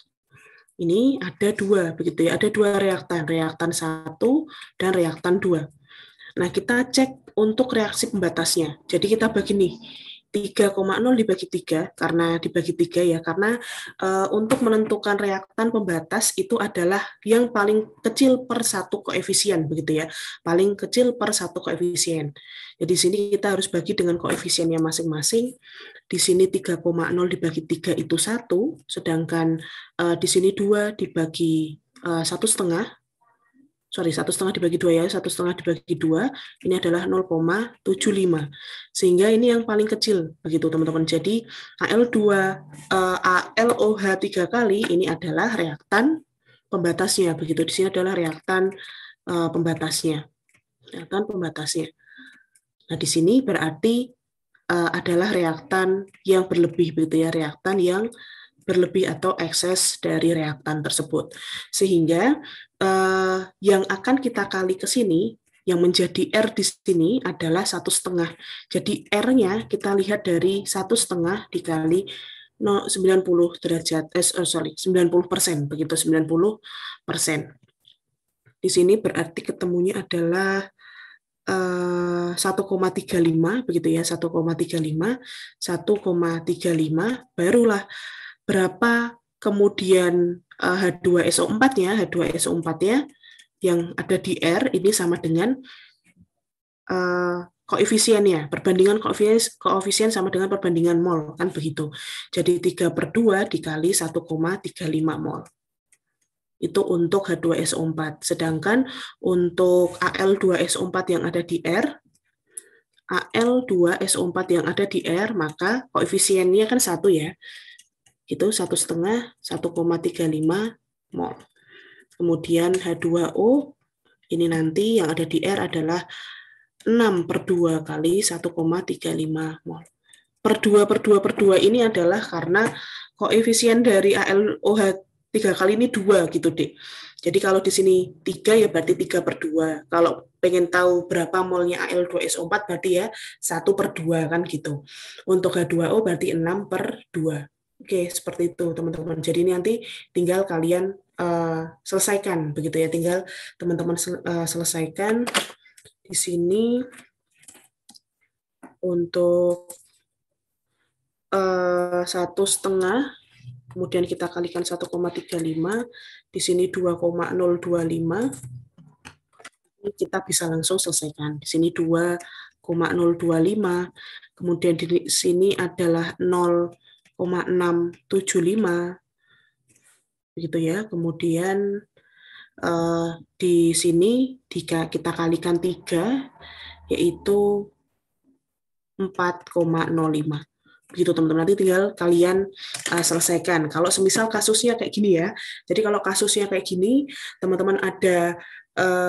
Ini ada 2 begitu ya, ada 2 reaktan 1 dan reaktan 2. Nah, kita cek untuk reaksi pembatasnya. Jadi kita bagi nih 3,0 dibagi 3, karena dibagi 3 ya, karena untuk menentukan reaktan pembatas itu adalah yang paling kecil per 1 koefisien, begitu ya, paling kecil per 1 koefisien. Jadi di sini kita harus bagi dengan koefisiennya masing-masing. Di sini 3,0 dibagi 3 itu 1, sedangkan di sini 2 dibagi 1,5, 1,5 dibagi 2 ya, 1,5 dibagi 2, ini adalah 0,75. Sehingga ini yang paling kecil, begitu teman-teman. Jadi ALOH 3 kali, ini adalah reaktan pembatasnya, begitu. Di sini adalah reaktan pembatasnya. Reaktan pembatasnya. Nah, di sini berarti adalah reaktan yang berlebih, begitu ya, reaktan yang berlebih atau ekses dari reaktan tersebut. Sehingga yang akan kita kali ke sini, yang menjadi R di sini adalah 1,5. Jadi R-nya kita lihat dari 1,5 dikali 90 derajat, 90%, begitu 90%. Di sini berarti ketemunya adalah 1,35, begitu ya, 1,35, barulah berapa kemudian H2SO4-nya, H2SO4-nya yang ada di R ini sama dengan koefisiennya, perbandingan koefisien sama dengan perbandingan mol, kan begitu. Jadi 3/2 dikali 1,35 mol. Itu untuk H2SO4. Sedangkan untuk Al2SO4 yang ada di R, Al2SO4 yang ada di R, maka koefisiennya kan 1 ya. Itu 1,5, 1,35 mol. Kemudian H2O, ini nanti yang ada di R adalah 6/2 kali 1,35 mol. Per 2 ini adalah karena koefisien dari ALOH 3 kali ini 2 gitu, Dek. Jadi kalau di sini 3 ya berarti 3/2. Kalau pengen tahu berapa molnya Al2SO4 berarti ya 1/2 kan gitu. Untuk H2O berarti 6/2. Oke, seperti itu teman-teman. Jadi ini nanti tinggal kalian selesaikan begitu ya. Tinggal teman-teman selesaikan di sini untuk 1,5, kemudian kita kalikan 1,35, di sini 2,025. Kita bisa langsung selesaikan. Di sini 2,025, kemudian di sini adalah 0,675, begitu ya. Kemudian di sini jika kita kalikan 3, yaitu 4,05. Begitu teman-teman, nanti tinggal kalian selesaikan. Kalau semisal kasusnya kayak gini ya, jadi kalau kasusnya kayak gini, teman-teman ada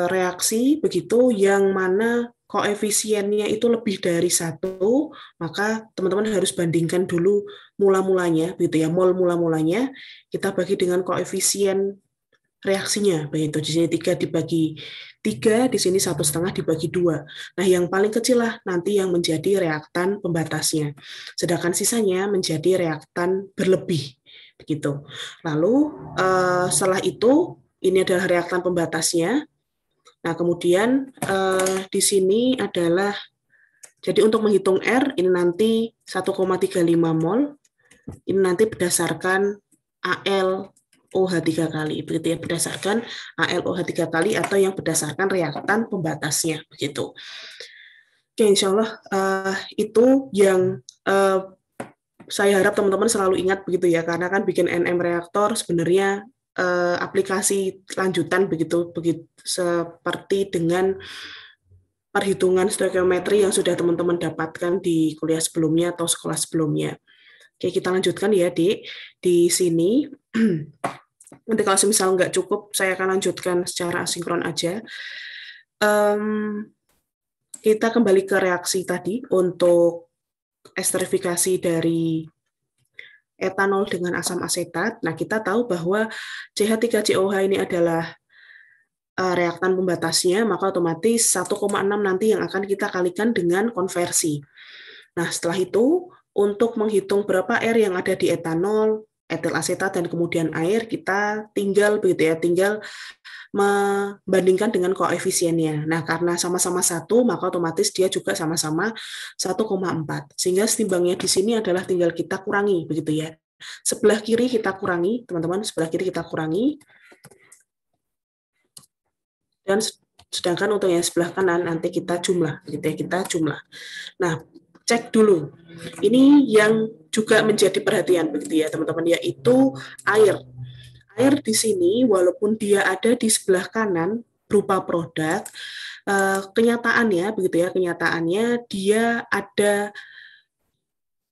reaksi begitu yang mana koefisiennya itu lebih dari 1, maka teman-teman harus bandingkan dulu mula-mulanya, begitu ya, mol mula-mulanya, kita bagi dengan koefisien reaksinya, begitu. Di sini 3 dibagi 3, di sini 1,5 dibagi 2. Nah, yang paling kecil lah nanti yang menjadi reaktan pembatasnya. Sedangkan sisanya menjadi reaktan berlebih, begitu. Lalu setelah itu ini adalah reaktan pembatasnya. Nah, kemudian di sini adalah, jadi untuk menghitung R, ini nanti 1,35 mol, ini nanti berdasarkan ALOH 3 kali, begitu ya, berdasarkan ALOH 3 kali atau yang berdasarkan reaktan pembatasnya, begitu. Oke, insya Allah itu yang saya harap teman-teman selalu ingat, begitu ya, karena kan bikin NM reaktor sebenarnya aplikasi lanjutan begitu seperti dengan perhitungan stoikiometri yang sudah teman-teman dapatkan di kuliah sebelumnya atau sekolah sebelumnya. Oke, kita lanjutkan ya, Dik. Di sini, nanti kalau misal nggak cukup, saya akan lanjutkan secara asinkron aja. Kita kembali ke reaksi tadi untuk esterifikasi dari etanol dengan asam asetat. Nah, kita tahu bahwa CH3COH ini adalah reaktan pembatasnya, maka otomatis 1,6 nanti yang akan kita kalikan dengan konversi. Nah, setelah itu, untuk menghitung berapa air yang ada di etanol, etil asetat, dan kemudian air, kita tinggal membandingkan dengan koefisiennya. Nah, karena sama-sama 1, maka otomatis dia juga sama-sama 1,4. Sehingga setimbangnya di sini adalah tinggal kita kurangi, begitu ya. Sebelah kiri kita kurangi, teman-teman, sebelah kiri kita kurangi. Dan sedangkan untuk yang sebelah kanan nanti kita jumlah, gitu ya, kita jumlah. Nah, cek dulu. Ini yang juga menjadi perhatian, begitu ya, teman-teman, yaitu air. Air di sini, walaupun dia ada di sebelah kanan berupa produk, kenyataannya, begitu ya, kenyataannya dia ada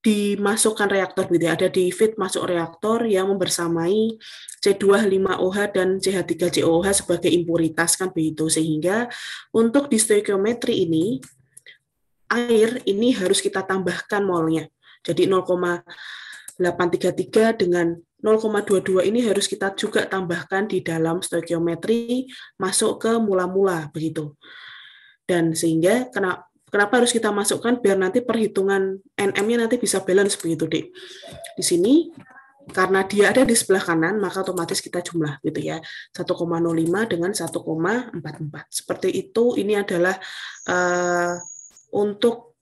dimasukkan reaktor, gitu ya, ada di feed masuk reaktor yang membersamai C2H5OH dan CH3COH sebagai impuritas, kan begitu. Sehingga untuk di stoikiometri ini, air ini harus kita tambahkan molnya. Jadi 0,833 dengan 0,22 ini harus kita juga tambahkan di dalam stoikiometri masuk ke mula-mula, begitu. Dan sehingga kenapa harus kita masukkan biar nanti perhitungan NM-nya nanti bisa balance, begitu, Dik. Di sini karena dia ada di sebelah kanan, maka otomatis kita jumlah, gitu ya. 1,05 dengan 1,44. Seperti itu, ini adalah untuk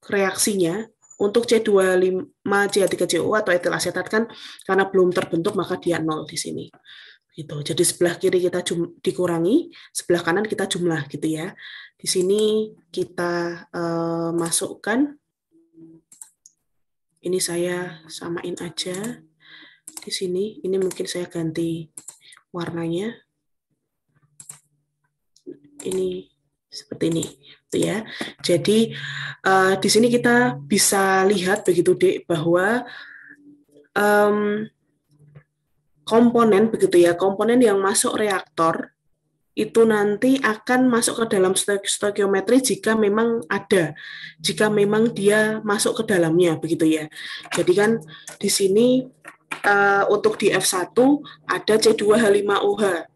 reaksinya. Untuk C25CH3COO atau etil asetat kan karena belum terbentuk, maka dia 0 di sini. Gitu. Jadi sebelah kiri kita dikurangi, sebelah kanan kita jumlah, gitu ya. Di sini kita masukkan, ini saya samain aja. Di sini, ini mungkin saya ganti warnanya. Ini seperti ini, gitu ya. Jadi di sini kita bisa lihat, begitu, Dek, bahwa komponen, begitu ya, komponen yang masuk reaktor itu nanti akan masuk ke dalam stoikiometri jika memang ada, jika memang dia masuk ke dalamnya, begitu ya. Jadi kan di sini untuk di F1 ada C2H5OH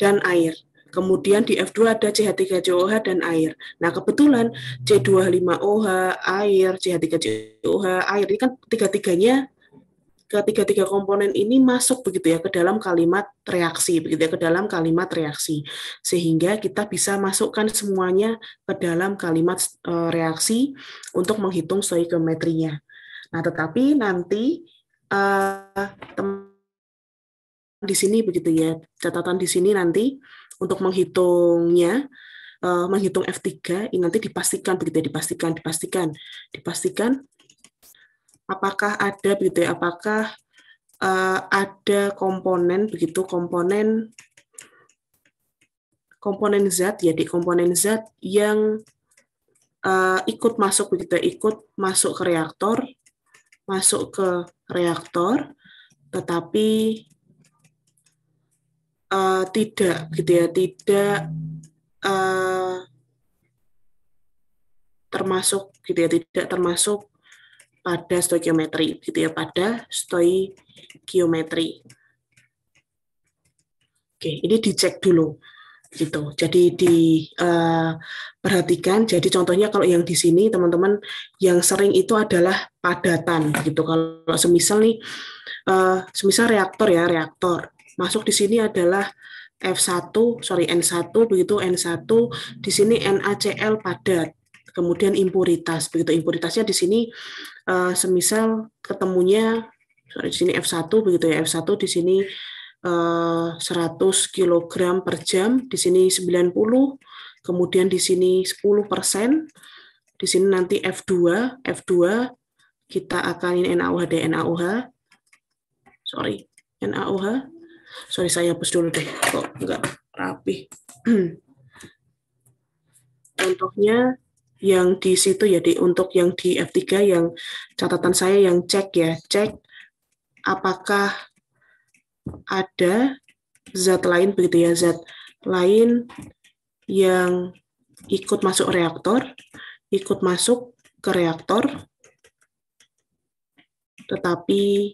dan air. Kemudian di F2 ada CH3COH dan air. Nah, kebetulan C2H5OH, air, CH3COH, air, ini kan ketiga komponen ini masuk, begitu ya, ke dalam kalimat reaksi, begitu ya, ke dalam kalimat reaksi. Sehingga kita bisa masukkan semuanya ke dalam kalimat reaksi untuk menghitung stoikiometrinya. Nah, tetapi nanti di sini, begitu ya, catatan di sini nanti untuk menghitungnya, menghitung F3 ini nanti dipastikan, begitu ya, dipastikan apakah ada, begitu ya, apakah ada komponen, begitu, komponen zat, ya, di komponen zat yang ikut masuk, begitu ya, ikut masuk ke reaktor, tetapi tidak, gitu ya, tidak termasuk, gitu ya, tidak termasuk pada stoikiometri, gitu ya, pada stoikiometri. Oke, ini dicek dulu, gitu. Jadi diperhatikan. Jadi contohnya kalau yang di sini, teman-teman, yang sering itu adalah padatan, gitu. Kalau semisal nih, semisal reaktor, ya, reaktor masuk di sini adalah N1, begitu, N1, di sini NaCl padat. Kemudian impuritas, begitu, impuritasnya di sini semisal ketemunya di sini F1, begitu ya, F1 di sini 100 kg per jam, di sini 90, kemudian di sini 10%, di sini nanti F2 kita akan ini NaOH, sorry, saya hapus dulu deh, kok nggak rapi. contohnya yang di situ ya, untuk yang di F3 yang catatan saya yang cek ya, cek apakah ada zat lain begitu ya, zat lain yang ikut masuk ke reaktor, tetapi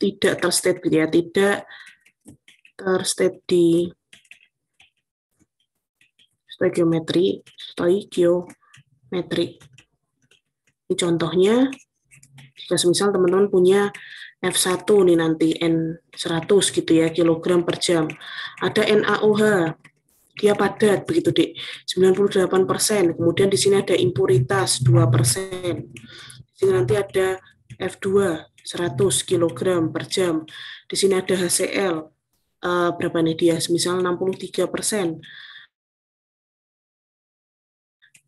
tidak terstate gitu ya, tidak terstate di stoikiometri. Ini contohnya, jika misal teman-teman punya F1 nih nanti N100 gitu ya, kilogram per jam. Ada NaOH, dia padat begitu Dek, 98%. Kemudian di sini ada impuritas 2%. Di sini nanti ada F2 100 kg per jam. Di sini ada HCl berapa nih dia? Misal 63%.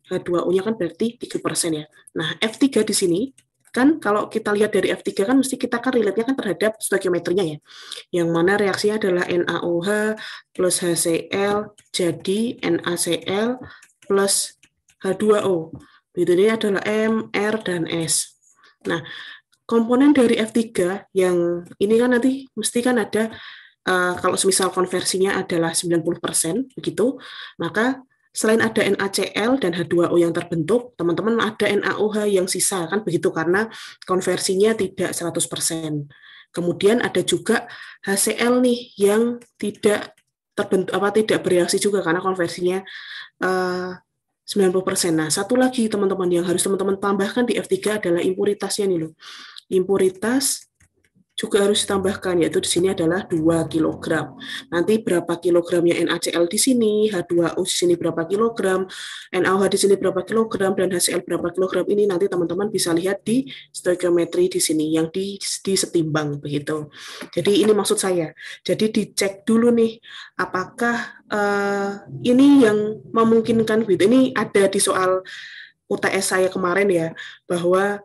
H2O-nya kan berarti 3% ya. Nah, F3 di sini kan kalau kita lihat dari F3 kan mesti kita kan relate-nya kan terhadap stoikiometrinya ya. Yang mana reaksinya adalah NaOH plus HCl jadi NaCl plus H2O. Itu ini adalah M, R, dan S. Nah, komponen dari F3 yang ini kan nanti mesti kan ada kalau semisal konversinya adalah 90% begitu, maka selain ada NaCl dan H2O yang terbentuk, teman-teman ada NaOH yang sisa, kan begitu, karena konversinya tidak 100%. Kemudian ada juga HCl nih yang tidak terbentuk, tidak bereaksi juga karena konversinya 90%. Nah, satu lagi teman-teman yang harus teman-teman tambahkan di F3 adalah impuritasnya nih loh. Impuritas juga harus ditambahkan, yaitu di sini adalah 2 kg. Nanti berapa kilogramnya NaCl di sini, H2O di sini berapa kilogram, NaOH di sini berapa kilogram, dan HCl berapa kilogram, ini nanti teman-teman bisa lihat di stoikiometri di sini, yang disetimbang begitu. Jadi ini maksud saya. Jadi dicek dulu nih, apakah ini yang memungkinkan gitu. Ini ada di soal UTS saya kemarin ya, bahwa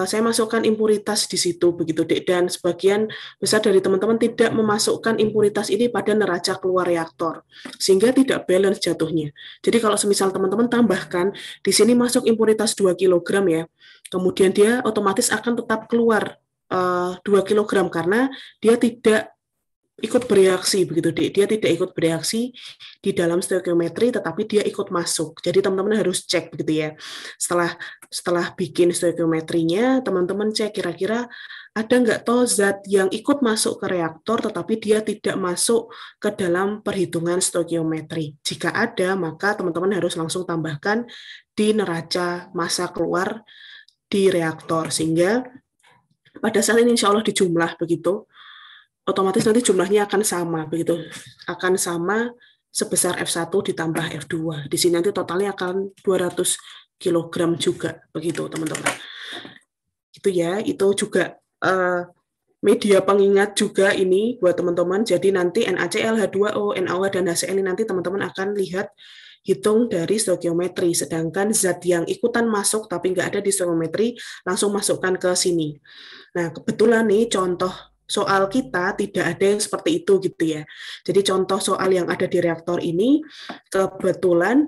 saya masukkan impuritas di situ begitu Dek, dan sebagian besar dari teman-teman tidak memasukkan impuritas ini pada neraca keluar reaktor sehingga tidak balance jatuhnya. Jadi kalau semisal teman-teman tambahkan di sini masuk impuritas 2 kg ya, kemudian dia otomatis akan tetap keluar 2 kg karena dia tidak ikut bereaksi begitu Dek. Dia tidak ikut bereaksi di dalam stoikiometri tetapi dia ikut masuk. Jadi teman-teman harus cek begitu ya. Setelah bikin stoikiometrinya, teman-teman cek kira-kira ada nggak toh zat yang ikut masuk ke reaktor tetapi dia tidak masuk ke dalam perhitungan stoikiometri. Jika ada, maka teman-teman harus langsung tambahkan di neraca massa keluar di reaktor sehingga pada saat ini insya Allah dijumlah begitu, otomatis nanti jumlahnya akan sama begitu, akan sama sebesar F1 ditambah F2. Di sini nanti totalnya akan 200 kg juga begitu teman-teman. Itu ya, itu juga media pengingat juga ini buat teman-teman. Jadi nanti NaCl, H2O, NaOH dan HCl ini nanti teman-teman akan lihat hitung dari stoikiometri, sedangkan zat yang ikutan masuk tapi nggak ada di stoikiometri langsung masukkan ke sini. Nah, kebetulan nih contoh soal kita tidak ada yang seperti itu gitu ya. Jadi contoh soal yang ada di reaktor ini kebetulan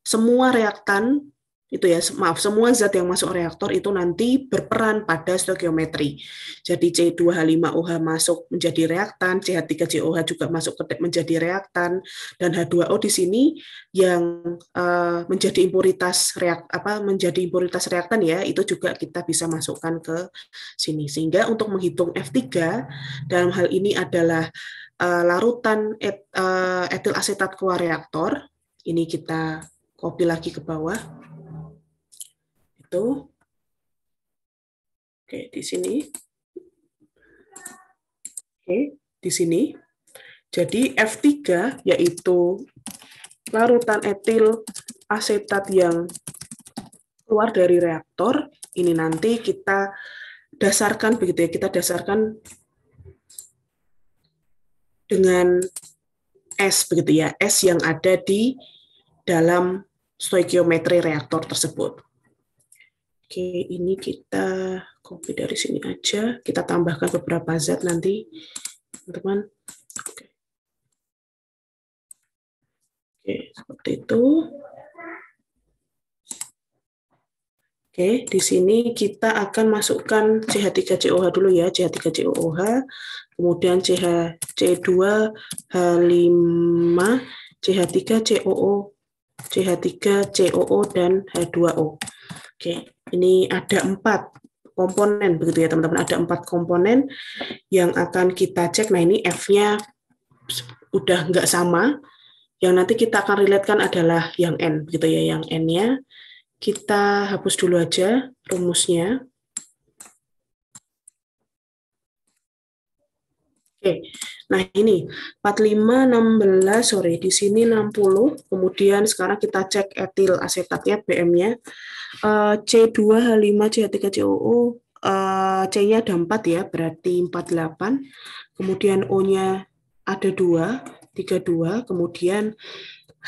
semua reaktan itu ya, semua zat yang masuk reaktor itu nanti berperan pada stoikiometri. Jadi C2H5OH masuk menjadi reaktan, CH3COH juga masuk menjadi reaktan, dan H2O di sini yang menjadi impuritas reaktan ya, itu juga kita bisa masukkan ke sini. Sehingga untuk menghitung F3 dalam hal ini adalah larutan etil asetat keluar reaktor. Ini kita copy lagi ke bawah. Itu. Oke, di sini. Oke, di sini. Jadi F3 yaitu larutan etil asetat yang keluar dari reaktor. Ini nanti kita dasarkan begitu ya, kita dasarkan dengan S begitu ya, S yang ada di dalam stoikiometri reaktor tersebut. Oke, ini kita copy dari sini aja. Kita tambahkan beberapa zat nanti, teman-teman. Oke, seperti itu. Oke, di sini kita akan masukkan CH3COH dulu ya, CH3COOH, kemudian CH2H5, CH3COO, CH3COO, dan H2O. Oke, ini ada 4 komponen begitu ya teman-teman, ada 4 komponen yang akan kita cek. Nah ini F-nya udah nggak sama, yang nanti kita akan relatekan adalah yang N begitu ya, yang N-nya. Kita hapus dulu aja rumusnya. Oke, nah ini 45, 16, sorry, di sini 60, kemudian sekarang kita cek etil asetatnya, BM-nya, C2H5, CH3COO, C-nya ada 4 ya, berarti 48, kemudian O-nya ada 2, 32, kemudian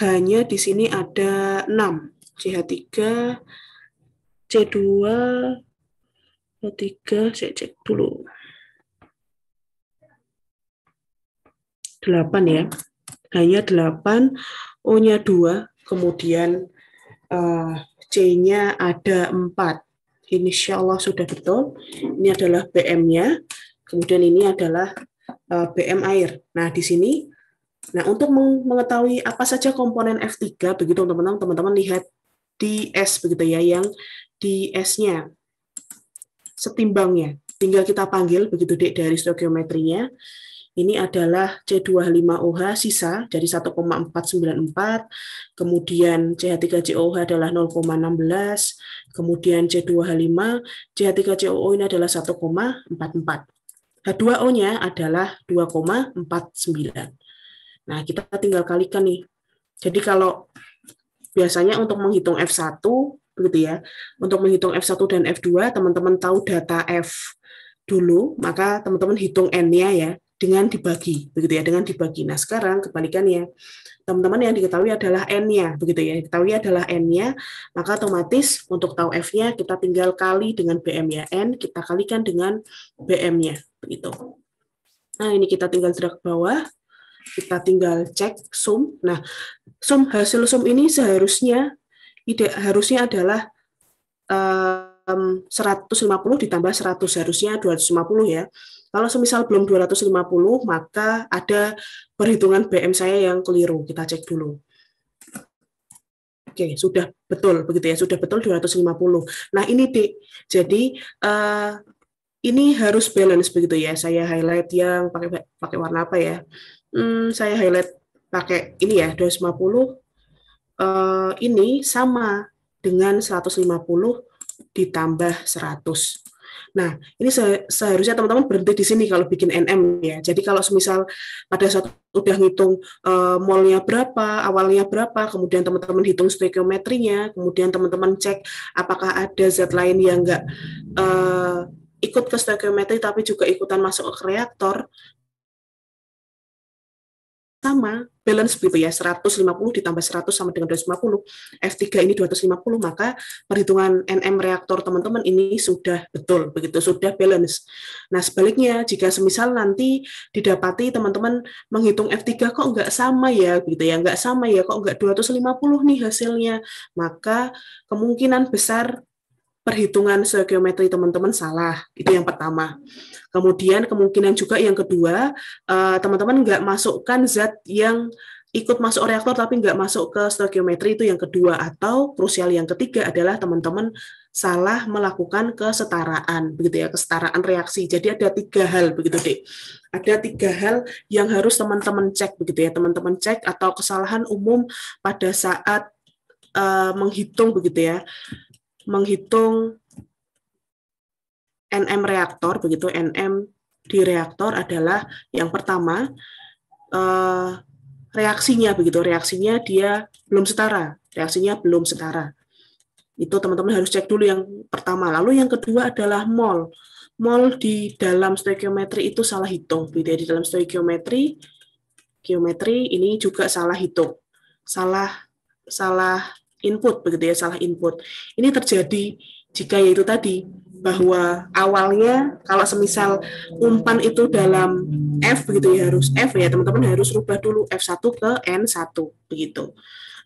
H-nya di sini ada 6, CH3, C2, C3, saya cek dulu. 8 ya. Hanya 8, O-nya 2, kemudian C-nya ada 4. Insya Allah sudah betul. Ini adalah BM-nya, kemudian ini adalah BM air. Nah, di sini, nah untuk mengetahui apa saja komponen F3, begitu teman-teman lihat di S, begitu ya, yang di S-nya, setimbangnya. Tinggal kita panggil, begitu Dek, dari stoikiometrinya. Ini adalah C2H5OH sisa dari 1,494, kemudian CH3COOH adalah 0,16, kemudian C2H5, CH3COO ini adalah 1,44. H2O-nya adalah 2,49. Nah, kita tinggal kalikan nih. Jadi kalau biasanya untuk menghitung F1, begitu ya, untuk menghitung F1 dan F2, teman-teman tahu data F dulu, maka teman-teman hitung N-nya ya, dengan dibagi, begitu ya, dengan dibagi. Nah, sekarang kebalikannya, teman-teman yang diketahui adalah N-nya, begitu ya, diketahui adalah N-nya, maka otomatis untuk tahu F-nya, kita tinggal kali dengan BM-nya, N, kita kalikan dengan BM-nya, begitu. Nah, ini kita tinggal drag ke bawah, kita tinggal cek sum. Nah, hasil sum ini harusnya adalah 150 ditambah 100, harusnya 250 ya. Kalau semisal belum 250, maka ada perhitungan BM saya yang keliru. Kita cek dulu. Oke, sudah betul begitu ya, sudah betul 250. Nah, ini Dik. Jadi ini harus balance begitu ya. Saya highlight yang pakai warna apa ya? Saya highlight pakai ini ya, 250. Ini sama dengan 150 ditambah 100. Nah, ini seharusnya teman-teman berhenti di sini kalau bikin NM ya. Jadi kalau semisal pada saat udah ngitung molnya berapa, awalnya berapa, kemudian teman-teman hitung stoikiometrinya, kemudian teman-teman cek apakah ada zat lain yang nggak ikut ke stoikiometri tapi juga ikutan masuk ke reaktor, sama, balance begitu ya, 150 ditambah 100 sama dengan 250, F3 ini 250, maka perhitungan NM reaktor teman-teman ini sudah betul, begitu, sudah balance. Nah, sebaliknya, jika semisal nanti didapati teman-teman menghitung F3 kok nggak sama ya, begitu ya, nggak sama ya, kok nggak 250 nih hasilnya, maka kemungkinan besar perhitungan stoikiometri teman-teman salah, itu yang pertama. Kemudian kemungkinan juga yang kedua, teman-teman nggak masukkan zat yang ikut masuk reaktor tapi nggak masuk ke stoikiometri, itu yang kedua. Atau krusial yang ketiga adalah teman-teman salah melakukan kesetaraan, begitu ya, kesetaraan reaksi. Jadi ada 3 hal begitu Dek. Ada 3 hal yang harus teman-teman cek begitu ya, teman-teman cek, atau kesalahan umum pada saat menghitung begitu ya, menghitung NM reaktor, begitu, NM di reaktor adalah yang pertama, reaksinya, begitu, reaksinya dia belum setara, Itu teman-teman harus cek dulu yang pertama. Lalu yang kedua adalah mol. Mol di dalam stoikiometri itu salah hitung, begitu ya, di dalam stoikiometri ini juga salah hitung, salah input, begitu ya, salah input. Ini terjadi jika yaitu tadi, bahwa awalnya kalau semisal umpan itu dalam F, begitu ya, harus F ya, teman-teman harus rubah dulu F1 ke N1 begitu.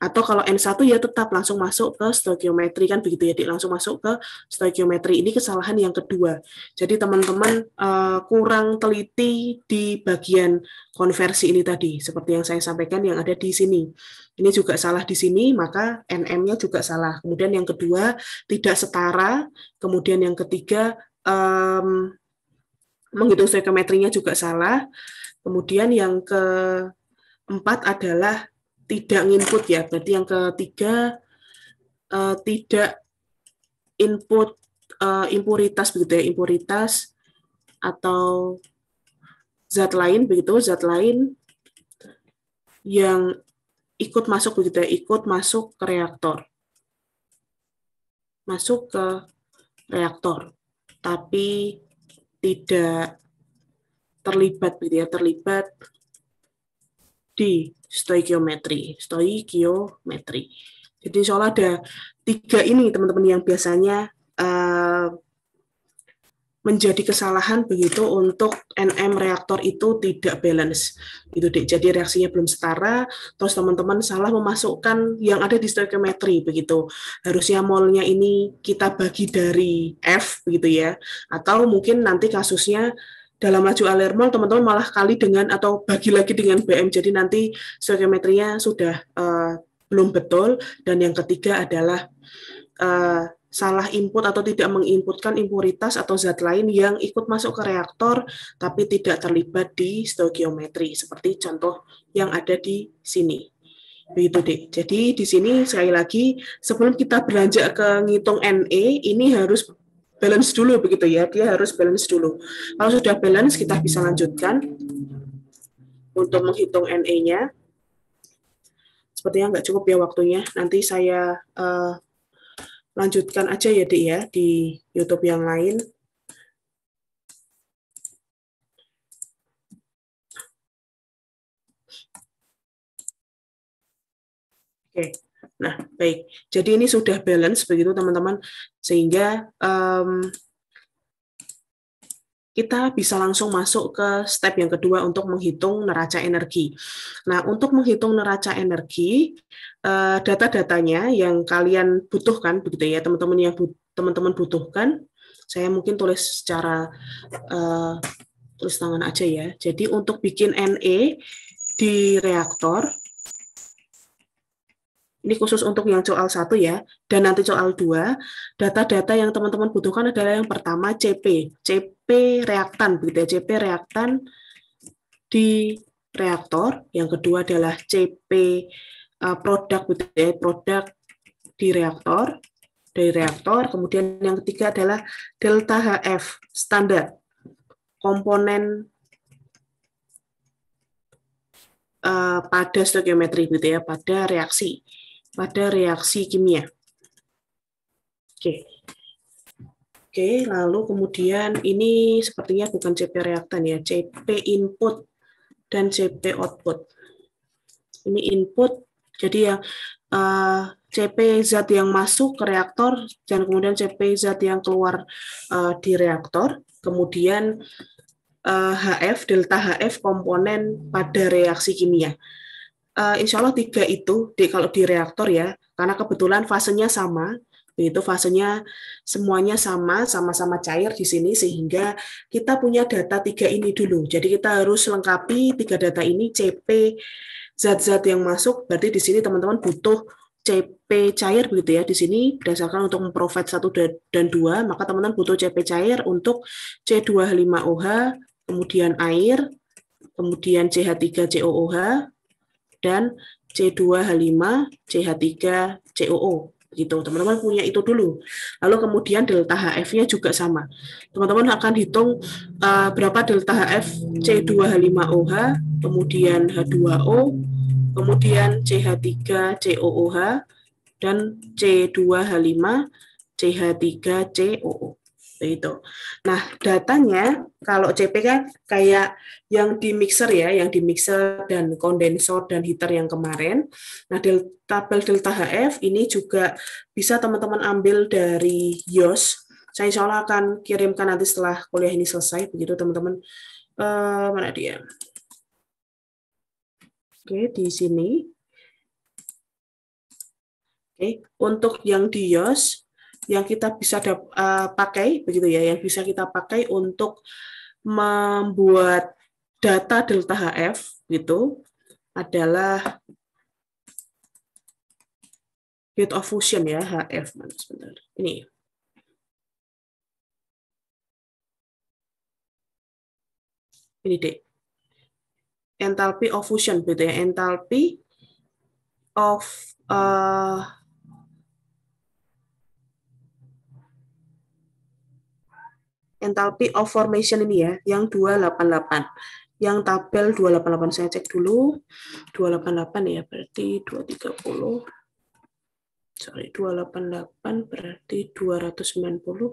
Atau kalau N1 ya tetap langsung masuk ke stoikiometri kan begitu ya, langsung masuk ke stoikiometri. Ini kesalahan yang kedua. Jadi teman-teman kurang teliti di bagian konversi ini tadi, seperti yang saya sampaikan yang ada di sini. Ini juga salah di sini, maka NM-nya juga salah. Kemudian yang kedua, tidak setara. Kemudian yang ketiga, menghitung stoikiometrinya juga salah. Kemudian yang keempat adalah tidak input ya. Berarti yang ketiga tidak input impuritas begitu ya, impuritas atau zat lain begitu, zat lain yang ikut masuk begitu ya, ikut masuk ke reaktor. Masuk ke reaktor, tapi tidak terlibat begitu ya, terlibat di stoikiometri. Jadi insya Allah ada 3 ini teman-teman yang biasanya menjadi kesalahan begitu untuk NM reaktor itu tidak balance. Itu Dek. Jadi reaksinya belum setara, terus teman-teman salah memasukkan yang ada di stoikiometri begitu. Harusnya molnya ini kita bagi dari F begitu ya. Atau mungkin nanti kasusnya dalam laju alir mol teman-teman malah kali dengan atau bagi lagi dengan BM. Jadi nanti stoikiometrinya sudah belum betul. Dan yang ketiga adalah salah input atau tidak menginputkan impuritas atau zat lain yang ikut masuk ke reaktor tapi tidak terlibat di stoikiometri seperti contoh yang ada di sini. Begitu Dek. Jadi di sini sekali lagi sebelum kita beranjak ke ngitung NE ini harus balance dulu begitu ya. Dia harus balance dulu. Kalau sudah balance kita bisa lanjutkan untuk menghitung NE-nya. Sepertinya nggak cukup ya waktunya. Nanti saya lanjutkan aja ya, Dik, ya, di YouTube yang lain. Oke, nah baik. Jadi ini sudah balance begitu teman-teman, sehingga kita bisa langsung masuk ke step yang kedua untuk menghitung neraca energi. Nah, untuk menghitung neraca energi, data-datanya yang kalian butuhkan, begitu ya, teman-teman yang teman-teman butuhkan, saya mungkin tulis secara tulis tangan aja ya. Jadi untuk bikin NE di reaktor, ini khusus untuk yang soal 1 ya, dan nanti soal 2, data-data yang teman-teman butuhkan adalah yang pertama CP reaktan, begitu ya, CP reaktan di reaktor, yang kedua adalah CP produk, begitu ya, produk di reaktor, dari reaktor, kemudian yang ketiga adalah delta HF, standar, komponen pada stoikiometri, gitu ya, pada reaksi kimia. Oke, lalu kemudian ini sepertinya bukan CP reaktan ya, CP input dan CP output. Ini input, jadi yang CP zat yang masuk ke reaktor dan kemudian CP zat yang keluar di reaktor, kemudian HF, delta HF komponen pada reaksi kimia. Insya Allah 3 itu kalau di reaktor ya, karena kebetulan fasenya sama, itu fasenya semuanya sama-sama cair di sini, sehingga kita punya data 3 ini dulu. Jadi kita harus lengkapi 3 data ini, CP zat-zat yang masuk, berarti di sini teman-teman butuh CP cair begitu ya. Di sini berdasarkan untuk memprovide 1 dan 2, maka teman-teman butuh CP cair untuk C2H5OH, kemudian air, kemudian CH3COOH, dan C2H5CH3COO. Gitu. Teman-teman punya itu dulu. Lalu kemudian delta HF-nya juga sama. Teman-teman akan hitung berapa delta HF C2H5OH, kemudian H2O, kemudian CH3COOH, dan C2H5CH3COO. Itu. Nah, datanya kalau CP kan kayak yang di mixer ya, yang di mixer dan kondensor dan heater yang kemarin. Nah, tabel delta HF ini juga bisa teman-teman ambil dari YOS. Saya insya Allah akan kirimkan nanti setelah kuliah ini selesai, begitu teman-teman. Mana dia? Oke, di sini. Oke. Untuk yang DIOS yang kita bisa pakai begitu ya, yang bisa kita pakai untuk membuat data delta HF gitu adalah heat of fusion ya, HF. Sebentar. Ini. Ini deh. Enthalpy of fusion gitu ya, enthalpy of enthalpy of formation ini ya, yang 288. Yang tabel 288 saya cek dulu. 288 ya, berarti 230. Sorry, 288 berarti 290.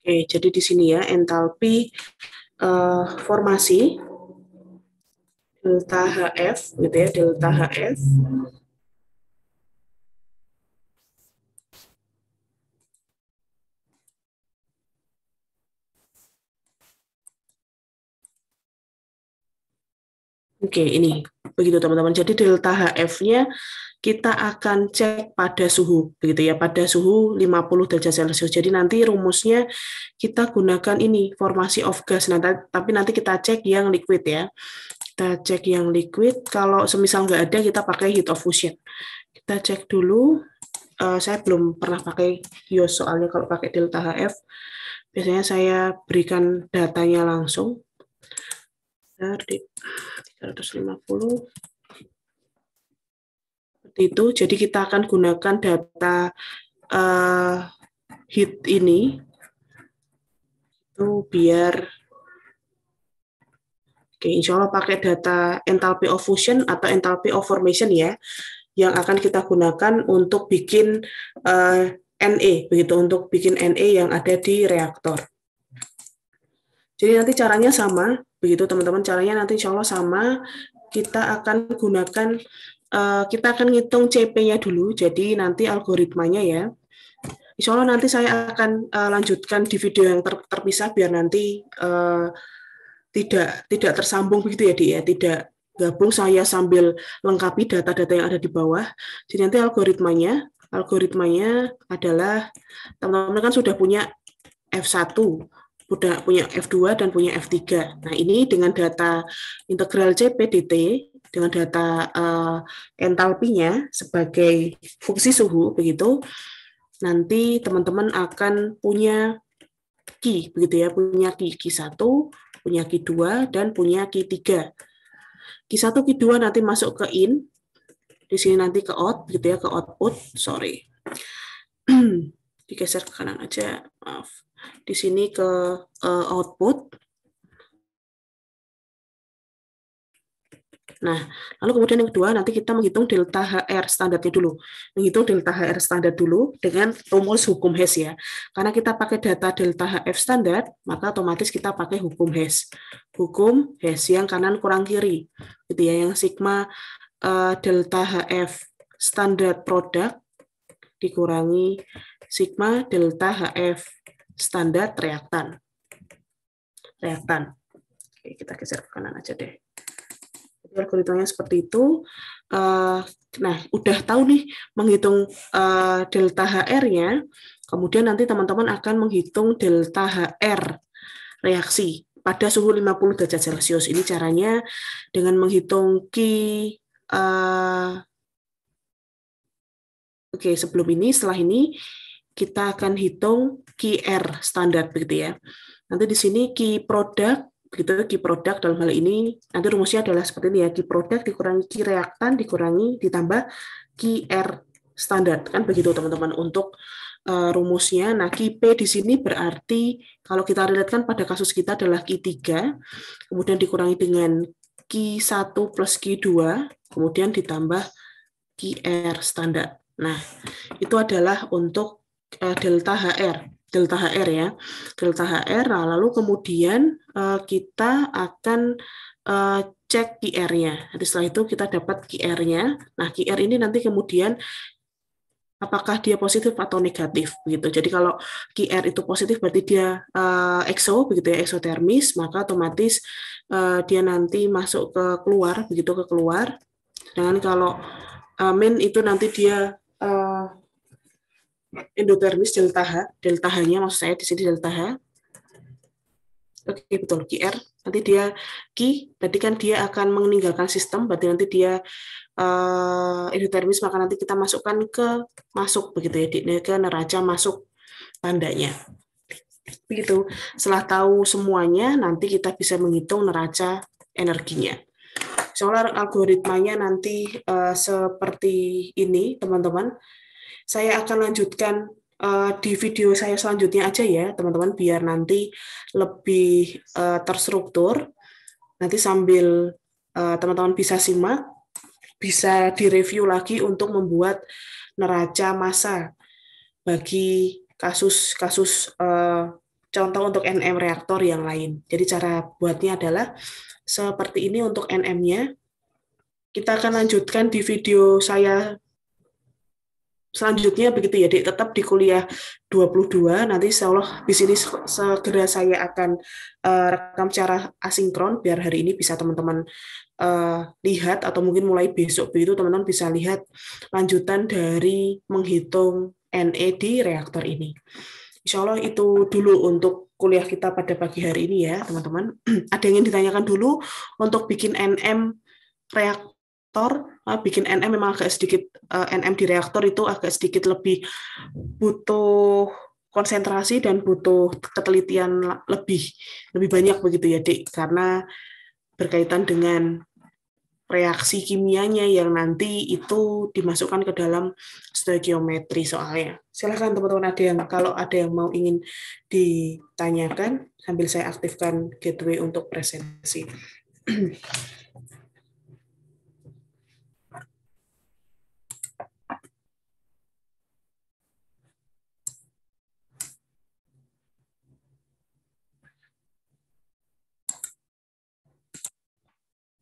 Oke, jadi di sini ya entalpi formasi delta HF gitu ya, delta HF Oke, ini begitu teman-teman. Jadi delta HF-nya kita akan cek pada suhu, begitu ya, pada suhu 50 derajat Celcius. Jadi nanti rumusnya kita gunakan ini formasi of gas. Nah, tapi nanti kita cek yang liquid ya. Kita cek yang liquid. Kalau semisal nggak ada, kita pakai heat of fusion. Kita cek dulu. Saya belum pernah pakai HIOS soalnya kalau pakai delta HF. Biasanya saya berikan datanya langsung. Dari 350 seperti itu. Jadi kita akan gunakan data heat ini itu biar insya Allah pakai data enthalpy of fusion atau enthalpy of formation ya, yang akan kita gunakan untuk bikin NE begitu, untuk bikin NE yang ada di reaktor. Jadi nanti caranya sama, begitu teman-teman, caranya nanti insya Allah sama. Kita akan gunakan, kita akan ngitung CP-nya dulu, jadi nanti algoritmanya ya. Insya Allah nanti saya akan lanjutkan di video yang terpisah, biar nanti tidak tersambung begitu ya, Di, ya, tidak gabung saya sambil lengkapi data-data yang ada di bawah. Jadi nanti algoritmanya adalah, teman-teman kan sudah punya F1, sudah punya F2 dan punya F3. Nah, ini dengan data integral CP dt, dengan data entalpinya sebagai fungsi suhu, begitu, nanti teman-teman akan punya key, begitu ya, punya key 1, punya key 2, dan punya key 3. Key 1, key 2 nanti masuk ke in, di sini nanti ke out, gitu ya, ke output, sorry. Digeser ke kanan aja, maaf. Di sini ke output. Nah, lalu kemudian yang kedua, nanti kita menghitung delta HR standarnya dulu. Menghitung delta HR standar dulu dengan rumus hukum Hess ya. Karena kita pakai data delta HF standar, maka otomatis kita pakai hukum Hess. Hukum Hess yang kanan kurang kiri. Gitu ya, yang sigma delta HF standar produk dikurangi sigma delta HF standar reaktan. Oke, kita geser ke kanan aja deh. Algoritmanya seperti itu. Nah, udah tahu nih menghitung delta HR-nya, kemudian nanti teman-teman akan menghitung delta HR reaksi pada suhu 50 derajat Celcius. Ini caranya dengan menghitung key. Oke, sebelum ini, setelah ini kita akan hitung key R standar begitu ya. Nanti di sini key produk, begitu, key produk dalam hal ini nanti rumusnya adalah seperti ini ya, key produk dikurangi key reaktan dikurangi ditambah key R standar, kan begitu teman-teman untuk rumusnya. Nah, key P di sini berarti kalau kita relatekan pada kasus kita adalah key 3, kemudian dikurangi dengan key 1 plus key 2, kemudian ditambah key R standar. Nah, itu adalah untuk delta HR ya, delta HR. Lalu kemudian kita akan cek QR-nya. Nanti setelah itu kita dapat QR-nya. Nah, QR ini nanti kemudian apakah dia positif atau negatif begitu. Jadi kalau QR itu positif berarti dia exo begitu ya, eksotermis, maka otomatis dia nanti masuk ke keluar begitu, ke keluar. Sedangkan kalau min itu nanti dia endotermis delta H, delta H-nya maksud saya di sini delta H. Oke, betul, QR. Nanti dia berarti kan dia akan meninggalkan sistem, berarti nanti dia endotermis, maka nanti kita masukkan masuk begitu ya, ke neraca masuk tandanya. Begitu. Setelah tahu semuanya, nanti kita bisa menghitung neraca energinya. Soalnya algoritmanya nanti seperti ini, teman-teman. Saya akan lanjutkan di video saya selanjutnya aja ya, teman-teman, biar nanti lebih terstruktur. Nanti sambil teman-teman bisa simak, bisa direview lagi untuk membuat neraca massa bagi kasus-kasus contoh untuk NM reaktor yang lain. Jadi cara buatnya adalah seperti ini untuk NM-nya. Kita akan lanjutkan di video saya selanjutnya begitu ya, Dik, tetap di kuliah 22. Nanti insya Allah di sini segera saya akan rekam secara asinkron biar hari ini bisa teman-teman lihat, atau mungkin mulai besok begitu teman-teman bisa lihat lanjutan dari menghitung NE di reaktor ini. Insya Allah itu dulu untuk kuliah kita pada pagi hari ini ya, teman-teman. Ada yang ingin ditanyakan dulu untuk bikin NM reaktor? Bikin NM memang agak sedikit, NM di reaktor itu agak sedikit lebih butuh konsentrasi dan butuh ketelitian lebih banyak begitu ya, Dik, karena berkaitan dengan reaksi kimianya yang nanti itu dimasukkan ke dalam stoikiometri soalnya. Silakan teman-teman, kalau ada yang mau ingin ditanyakan sambil saya aktifkan gateway untuk presentasi.